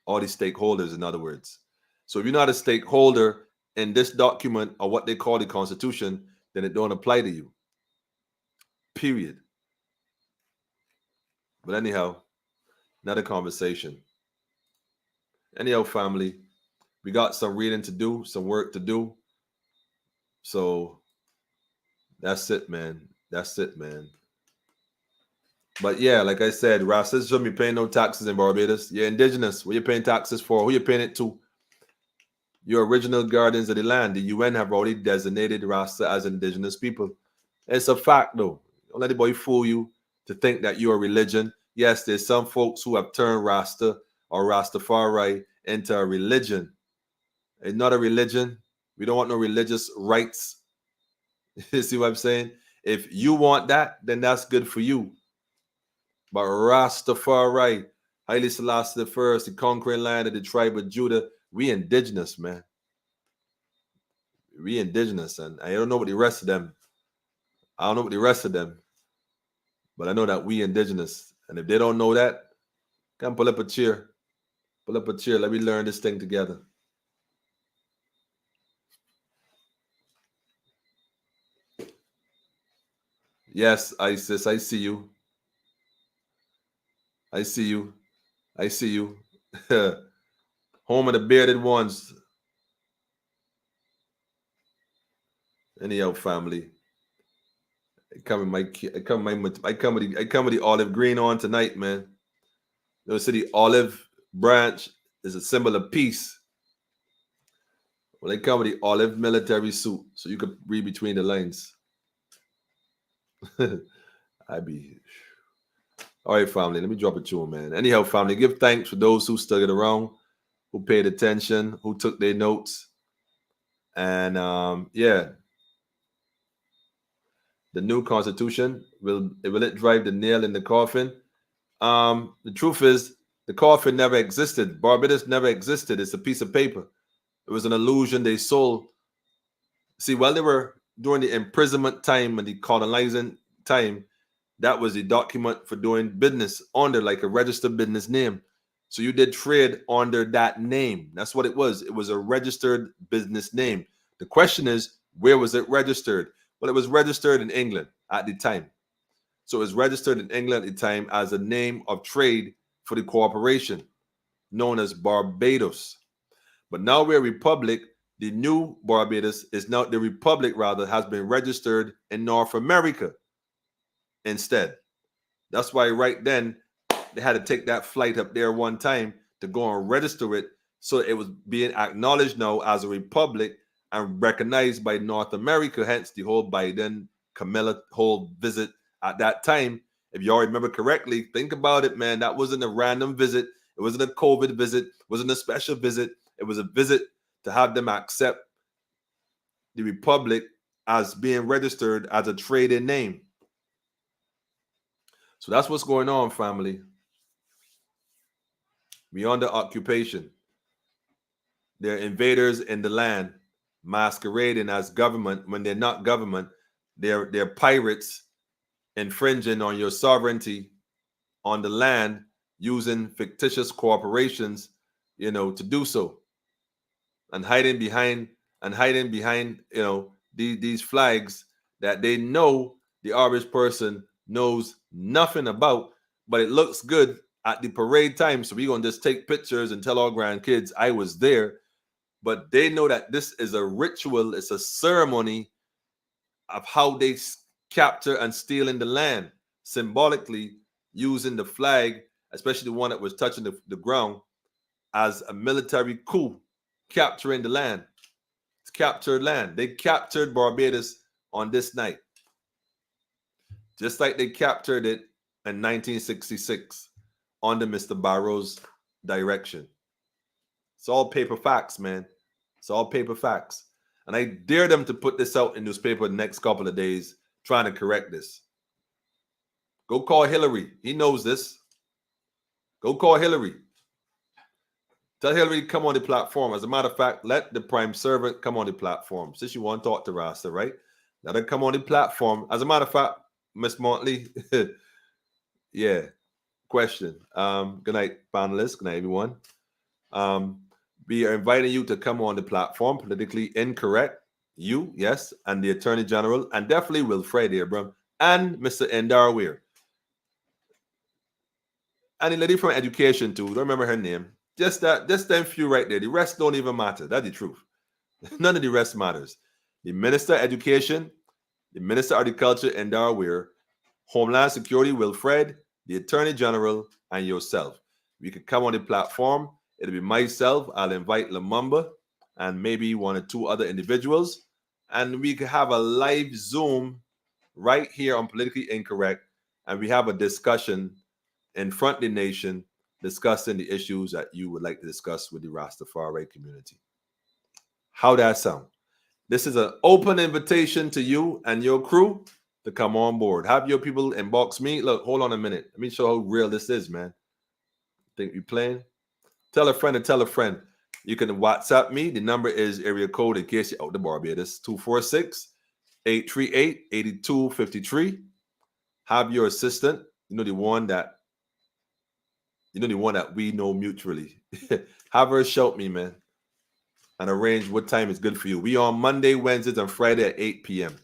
All the stakeholders, in other words. So if you're not a stakeholder in this document or what they call the Constitution, then it don't apply to you. Period. But anyhow, another conversation. Anyhow, family, we got some reading to do, some work to do. So that's it, man. That's it, man. But yeah, like I said, Rastas shouldn't be paying no taxes in Barbados. You're indigenous. What you paying taxes for? Who you paying it to? Your original guardians of the land. The UN have already designated Rasta as indigenous people. It's a fact, though. Don't let anybody fool you to think that you're a religion. Yes, there's some folks who have turned Rasta or Rastafari into a religion. It's not a religion. We don't want no religious rights. You see what I'm saying? If you want that, then that's good for you. But Rastafari, Haile Selassie I, the conquering land of the tribe of Judah, we indigenous, man. We indigenous, and I don't know what the rest of them. I don't know what the rest of them, but I know that we indigenous. And if they don't know that, come pull up a chair. Pull up a chair. Let me learn this thing together. Yes, Isis, I see you. I see you. I see you. Home of the bearded ones. Anyhow, family. I come with the olive green on tonight, man. You see the olive branch is a symbol of peace. Well, they come with the olive military suit, so you could read between the lines. I be all right, family. Let me drop it to them, man. Anyhow, family, give thanks for those who stuck it around, who paid attention, who took their notes, and yeah, the new Constitution will it drive the nail in the coffin? The truth is, the coffin never existed. Barbados never existed. It's a piece of paper. It was an illusion they sold. See, while they were during the imprisonment time and the colonizing time, That was a document for doing business under like a registered business name. So you did trade under that name. That's what it was. It was a registered business name. The question is, where was it registered? Well, it was registered in England at the time. So it was registered in England at the time as a name of trade for the corporation known as Barbados. But now we're a republic. The new Barbados is now, the republic rather, has been registered in North America instead. That's why right then they had to take that flight up there one time to go and register it. So it was being acknowledged now as a republic and recognized by North America, hence the whole Biden Camilla whole visit at that time. If you all remember correctly, think about it, man. That wasn't a random visit. It wasn't a COVID visit. It wasn't a special visit. It was a visit to have them accept the republic as being registered as a trading name. So that's what's going on, family. We under occupation. They're invaders in the land, masquerading as government when they're not government. They're pirates infringing on your sovereignty on the land using fictitious corporations, to do so, and hiding behind these flags that they know the average person knows nothing about, but it looks good at the parade time. So we're gonna just take pictures and tell our grandkids I was there. But they know that this is a ritual, it's a ceremony of how they capture and steal in the land, symbolically using the flag, especially the one that was touching the ground, as a military coup, capturing the land. It's captured land. They captured Barbados on this night, just like they captured it in 1966 under Mr. Barrow's direction. It's all paper facts, man. It's all paper facts. And I dare them to put this out in newspaper the next couple of days, trying to correct this. Go call Hillary. He knows this. Go call Hillary. Tell Hillary to come on the platform. As a matter of fact, let the prime servant come on the platform. Since you want to talk to Rasta, right? Let her come on the platform. As a matter of fact, Miss Montley, yeah, question. Good night, panelists. Good night, everyone. We are inviting you to come on the platform, Politically Incorrect. You, yes, and the Attorney General, and definitely Wilfred Abram, and Mr. Endar Weir. And the lady from education, too. Don't remember her name. Just them few right there. The rest don't even matter. That's the truth. None of the rest matters. The Minister of Education, the Minister of Agriculture, Endar Weir, Homeland Security, Wilfred, the Attorney General, and yourself. We could come on the platform. It'll be myself. I'll invite Lumumba and maybe one or two other individuals. And we could have a live Zoom right here on Politically Incorrect. And we have a discussion in front of the nation, discussing the issues that you would like to discuss with the Rastafari community. How that sound? This is an open invitation to you and your crew to come on board. Have your people inbox me. Look, hold on a minute. Let me show how real this is, man. Think we playing? Tell a friend to tell a friend. You can WhatsApp me. The number is area code in case you're out the Barbados, 246-838-8253. Have your assistant, the one that we know mutually. Have her shout me, man, and arrange what time is good for you. We on Monday, Wednesdays, and Friday at 8 p.m.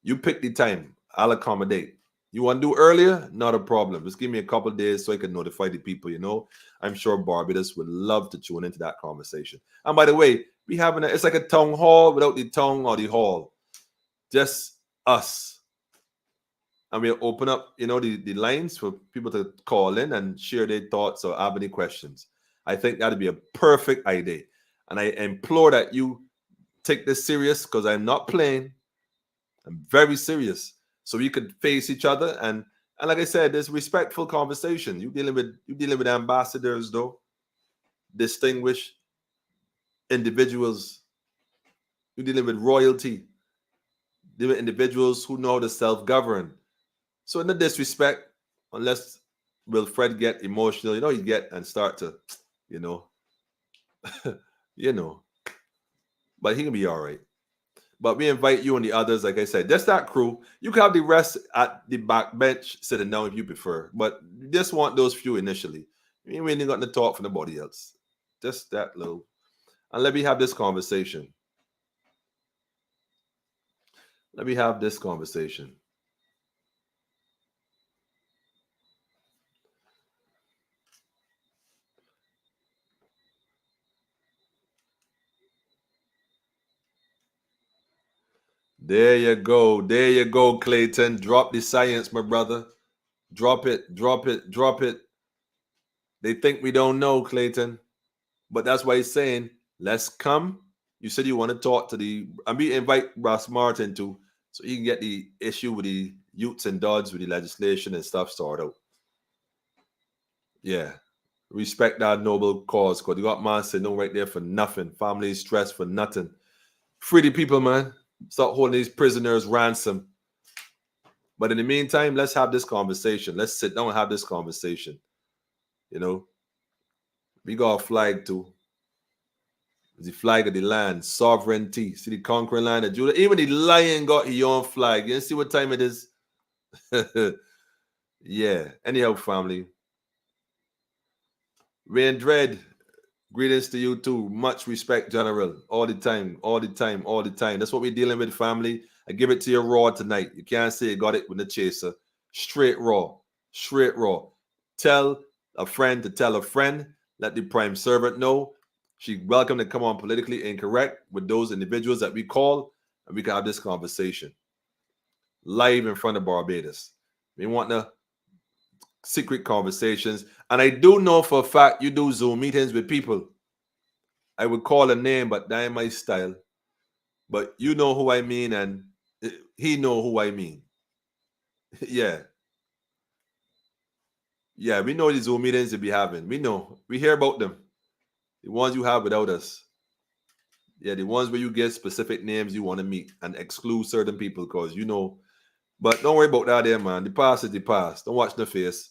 You pick the time. I'll accommodate. You want to do earlier? Not a problem. Just give me a couple of days so I can notify the people, I'm sure Barbados would love to tune into that conversation. And by the way, we having it's like a town hall without the tongue or the hall. Just us. And we'll open up, the lines for people to call in and share their thoughts or have any questions. I think that'd be a perfect idea. And I implore that you take this serious, because I'm not playing. I'm very serious. So we could face each other, and like I said, there's respectful conversation. You dealing with ambassadors, though, distinguished individuals. You're dealing with royalty, dealing with individuals who know how to self-govern. So no disrespect, unless Wilfred get emotional, you get and start to, but he can be all right. But we invite you and the others, like I said, just that crew. You can have the rest at the back bench sitting down if you prefer. But you just want those few initially. You ain't really got to talk for nobody else. Just that little. And let me have this conversation. Let me have this conversation. There you go. There you go, Clayton. Drop the science, my brother. Drop it, drop it, drop it. They think we don't know, Clayton. But that's why he's saying, let's come. You said you want to talk to the... And we invite Ross Martin too, so you can get the issue with the youths and duds with the legislation and stuff sorted out. Yeah. Respect that noble cause, because you got man sitting down right there for nothing. Family stress for nothing. Free the people, man. Stop holding these prisoners ransom. But in the meantime, let's have this conversation. Let's sit down and have this conversation. You know, we got a flag too. The flag of the land, sovereignty. See the conquering land of Judah. Even the lion got his own flag. You see what time it is? Yeah. Anyhow, family. Rain Dread. Greetings to you too. Much respect, General. All the time, all the time, all the time. That's what we're dealing with, family. I give it to you raw tonight. You can't say you got it with the chaser. Straight raw. Straight raw. Tell a friend to tell a friend. Let the prime servant know. She's welcome to come on Politically Incorrect with those individuals that we call, and we can have this conversation live in front of Barbados. We want the secret conversations. And I do know for a fact you do Zoom meetings with people. I would call a name, but that ain't my style. But you know who I mean, and he know who I mean. Yeah. Yeah, we know the Zoom meetings you be having. We know. We hear about them. The ones you have without us. Yeah, the ones where you get specific names you want to meet and exclude certain people because you know. But don't worry about that there, man. The past is the past. Don't watch the face.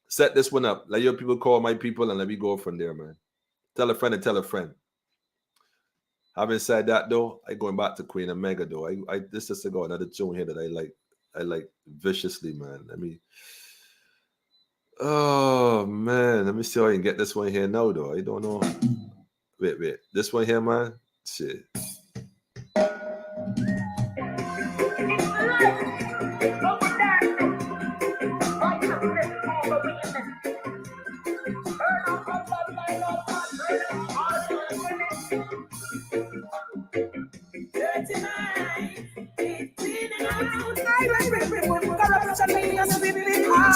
Set this one up. Let your people call my people and let me go from there, man. Tell a friend and tell a friend. Having said that, though, I going back to Queen Omega, though. This is another tune here that I like viciously, man. Let me... Oh, man. Let me see how I can get this one here now, though. I don't know. Wait. This one here, man? Shit.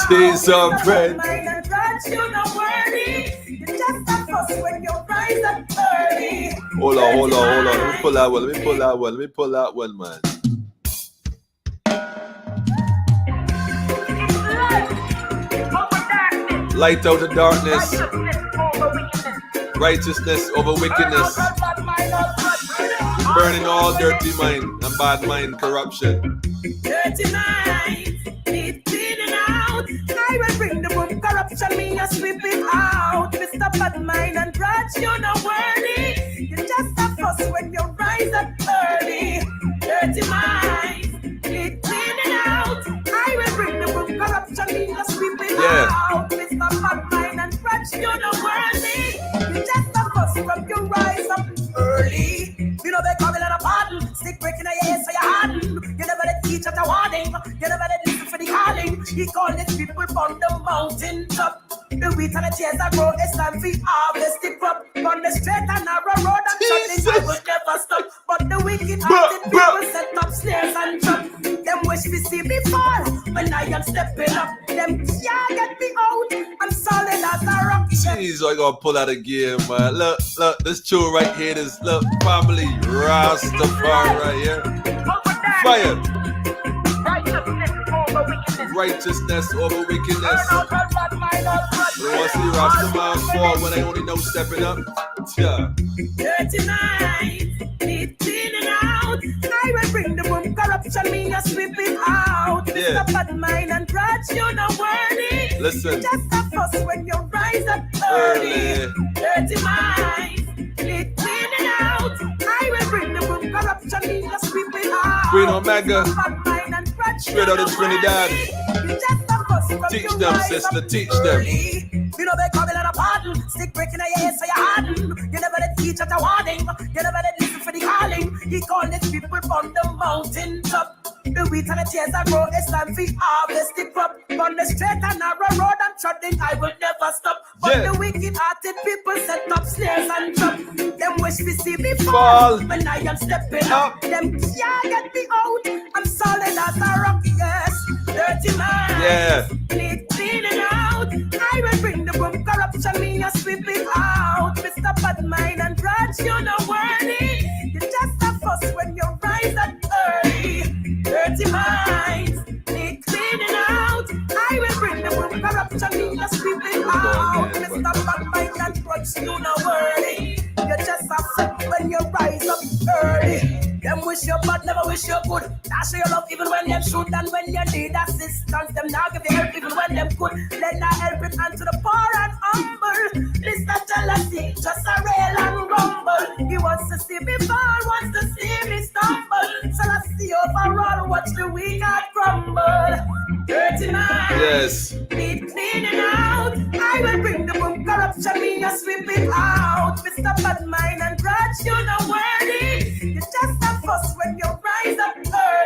Cheese on bread. Hold on. Let me pull that one, man. Light out the darkness. Righteousness over wickedness. Burning all dirty mind and bad mind corruption. Dirty mind, it's cleaning out. I will bring the boom corruption, me and sweep it out. Mr. Bad Mind and Grudge, you're not worthy. You just a fuss when you rise up early. Dirty mind, it's cleaning out. I will bring the boom corruption, me and sweep it out. Mr. Bad Mind and Grudge, you're not worthy. You just a fuss when you rise up early. You know they call it a pardon. Stick breaking the ears so you harden. You never let teach at a warning. You never let listen for the calling. He called his people from the mountain top. The wheat and the tears that grow. It's time for harvest the crop. On the straight and narrow road and shutting I will never stop. But the wicked hearted people set up snares and trap. Them wish to see me fall when I am stepping up. Them can't get me out. I'm solid as a rock. Jeez, I gotta pull out again, man. Look, this tune right here is look family Rastafari right here. Fire. Righteousness over wickedness. You want to see Rastafari fall when I only know stepping up? Yeah. Dirty night, need cleaning out. I will bring the boom corruption, me and sweep it out. Yeah. Mr. Bad Mind and Grudge, you're not worthy. Listen. Just a fuss when you rise up early. Dirty mind, need cleaning out. I will bring the boom corruption, me and Queen Omega. Straight out of Trinidad. Teach them, sister, teach them. You know they come in a pardon, stick breaking your head so you harden. You never let teach at a warning, you never let listen for the calling. He called his people from the mountain top. The wheat and the tears that grow, it's time for harvest the crop. On the straight and narrow road I'm trotting, I will never stop. But the wicked-hearted people set up snares and trap. Them wish to see me fall when I am stepping up. Them can't get me out. I'm solid as a rock, yes. Dirty man, Yeah. need cleaning out. I will bring the boom corruption, me a sweep it out. Mr. Bad Mind and Grudge, you know worthy. You just a fuss when you rise up early. Dirty minds need cleaning out. I will bring the boom corruption, me a sweep it out. Mr. Bad Mind and Grudge, you know worthy. You just a fuss when you rise up early. Them wish you bad, never wish you good. Now show your love even when them shoot. And when you need assistance, them now give you help even when them could. Let not help it unto the poor and humble. Mr. Jealousy, just a rail and rumble. He wants to see me fall, wants to see me stumble. So let's see overall, watch the weak heart crumble. Dirty man, Yes. need cleaning out. I will bring the boom corruption, me a sweep it out. Mr. Bad Mind and Grudge, you know worthy. You just a fuss when you rise up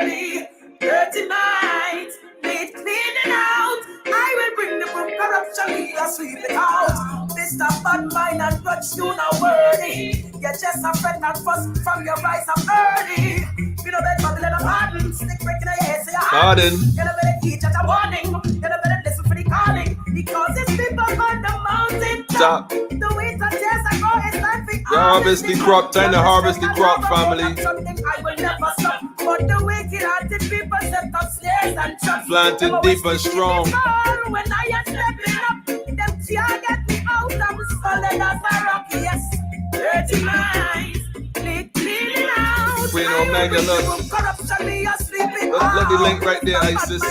early. Dirty minds need cleaning out. I will bring the boom corruption, me a sweep it out. Mr. Bad Mind and Grudge, you know worthy. You just a fret and fuss from your rise up early. You know that Babylon of harden, stick breaking your head, so you're Harden. You never let teach at a warning. You never let listen for the calling. Because it's people on the mountain top. The winter tears I go, it's time for Harvest the crop, time to harvest the crop, family. Something I will never stop. But the wicked-hearted people set up snares and traps. Planted deep and strong. When I am stepping up, them can't get me out. I'm solid as a rock, yes. Dirty minds need cleaning out. Queen Omega, look. Look the link right there, Isis.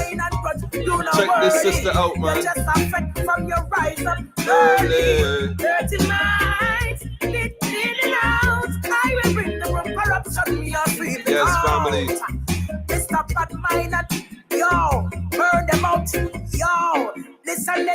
Check this sister out, man. Just affect from your rise up Early. Dirty minds need cleaning out. I will bring the room corruption, me a sweep it Yes, out. family. Mr. Bad Mind and yo, burn them out, yo. Listen,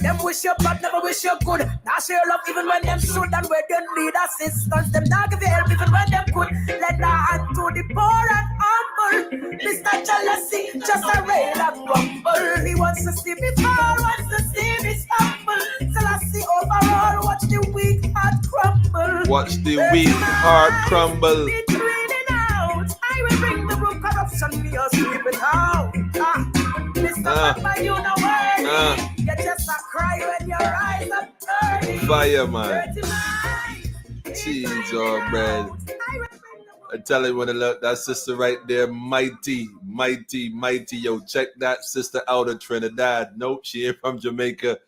them wish you bad, never wish you good. Now share love even when them should and where they need assistance. Them not give you help even when them could. Let the hand to the poor and humble. Mr. Jealousy, just a rail and rumble. He wants to see me fall, wants to see me stumble. So I see overall, watch the weak heart crumble. Watch the weak heart crumble. Be cleaning out. I will bring the room corruption, me a sweep it out. Mr. Batman, you know what? You just a cry when your eyes are burning. Fire, man. Cheese or bread. I tell you when I look, that sister right there, mighty, mighty, mighty. Yo, check that sister out of Trinidad. Nope, she ain't from Jamaica.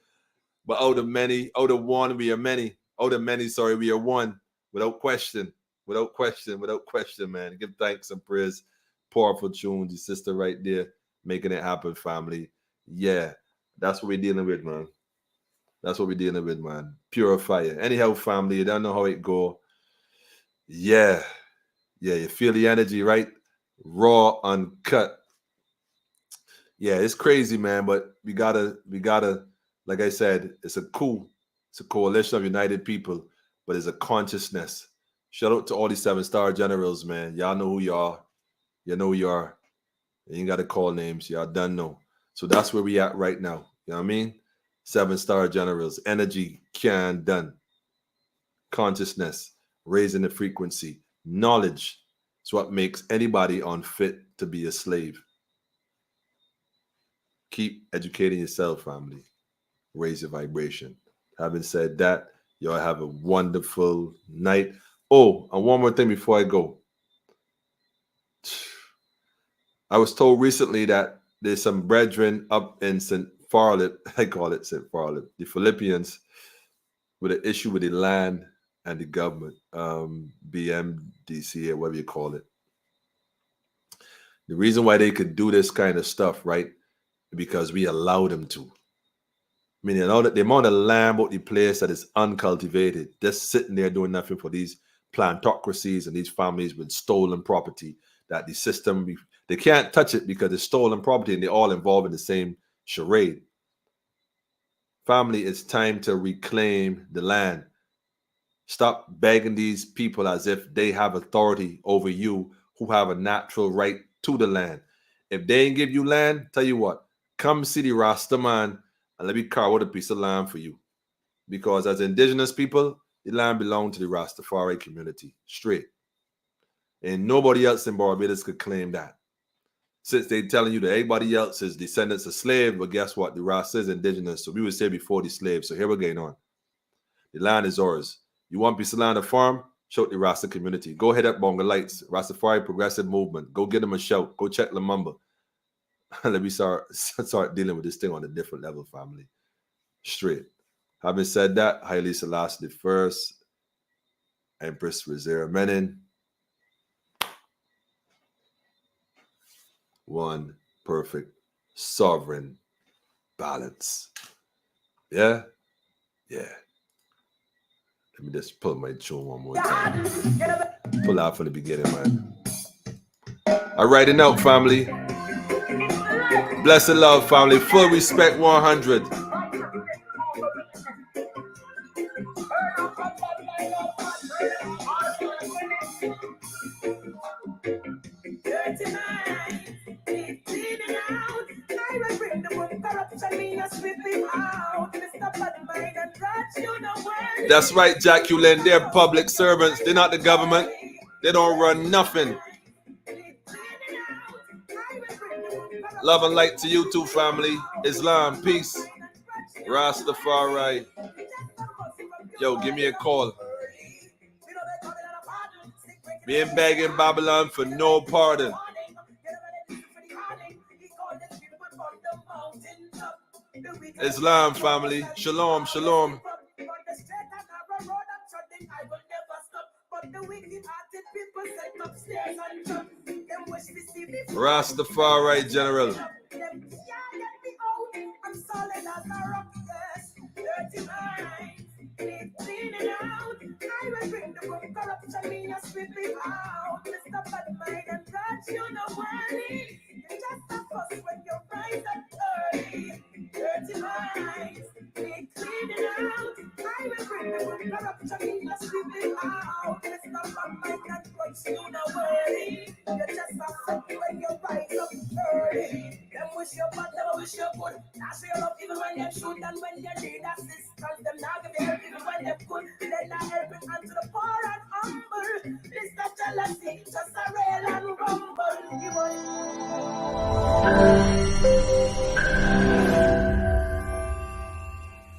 But out of many, out of one, we are many. Out of many, sorry, we are one. Without question. Without question, without question, man. Give thanks and praise. Powerful tunes, the sister right there, making it happen, family. Yeah, that's what we're dealing with, man. That's what we're dealing with, man. Pure fire. Anyhow, family, you don't know how it go. Yeah. Yeah, you feel the energy, right? Raw, uncut. Yeah, it's crazy, man, but we gotta, like I said, it's a coalition of united people, but it's a consciousness. Shout out to all these 7-star generals, man. Y'all know who you are. You know who you are. You ain't got to call names. Y'all done know. So that's where we at right now. You know what I mean? 7-star generals. Energy can done. Consciousness. Raising the frequency. Knowledge is what makes anybody unfit to be a slave. Keep educating yourself, family. Raise your vibration. Having said that, y'all have a wonderful night. Oh, and one more thing before I go. I was told recently that there's some brethren up in St. Farlip, I call it St. Farlip, the Philippians, with an issue with the land and the government, BMDC, or whatever you call it. The reason why they could do this kind of stuff, right, because we allow them to. I mean, the amount of land about the place that is uncultivated, just sitting there doing nothing for these plantocracies and these families with stolen property that the system, they can't touch it because it's stolen property and they're all involved in the same charade. Family, it's time to reclaim the land. Stop begging these people as if they have authority over you who have a natural right to the land. If they ain't give you land, tell you what, come see the Rasta man and let me carve out a piece of land for you. Because as indigenous people, the land belongs to the Rastafari community, straight. And nobody else in Barbados could claim that. Since they're telling you that everybody else is descendants of slaves, but guess what? The Rasta is indigenous, so we would say before the slaves. So here we're going on. The land is ours. You want a piece of land to farm? Shout the Rasta community. Go head up Bonga Lights, Rastafari Progressive Movement. Go get them a shout. Go check Lamumba. Let me start dealing with this thing on a different level, family. Straight. Having said that, Haile Selassie I, Empress Reserve Menin, one perfect sovereign balance. Yeah? Yeah. Let me just pull my tune one more time. Pull out from the beginning, man. I write it out, family. Blessed love, family. Full respect, 100. That's right, Jacqueline. They're public servants. They're not the government. They don't run nothing. Love and light to you too, family. Islam, peace. Rastafari. Yo, give me a call. Me and begging Babylon for no pardon. Islam, family. Shalom, shalom. Rastafari General. Just a rail and rumble.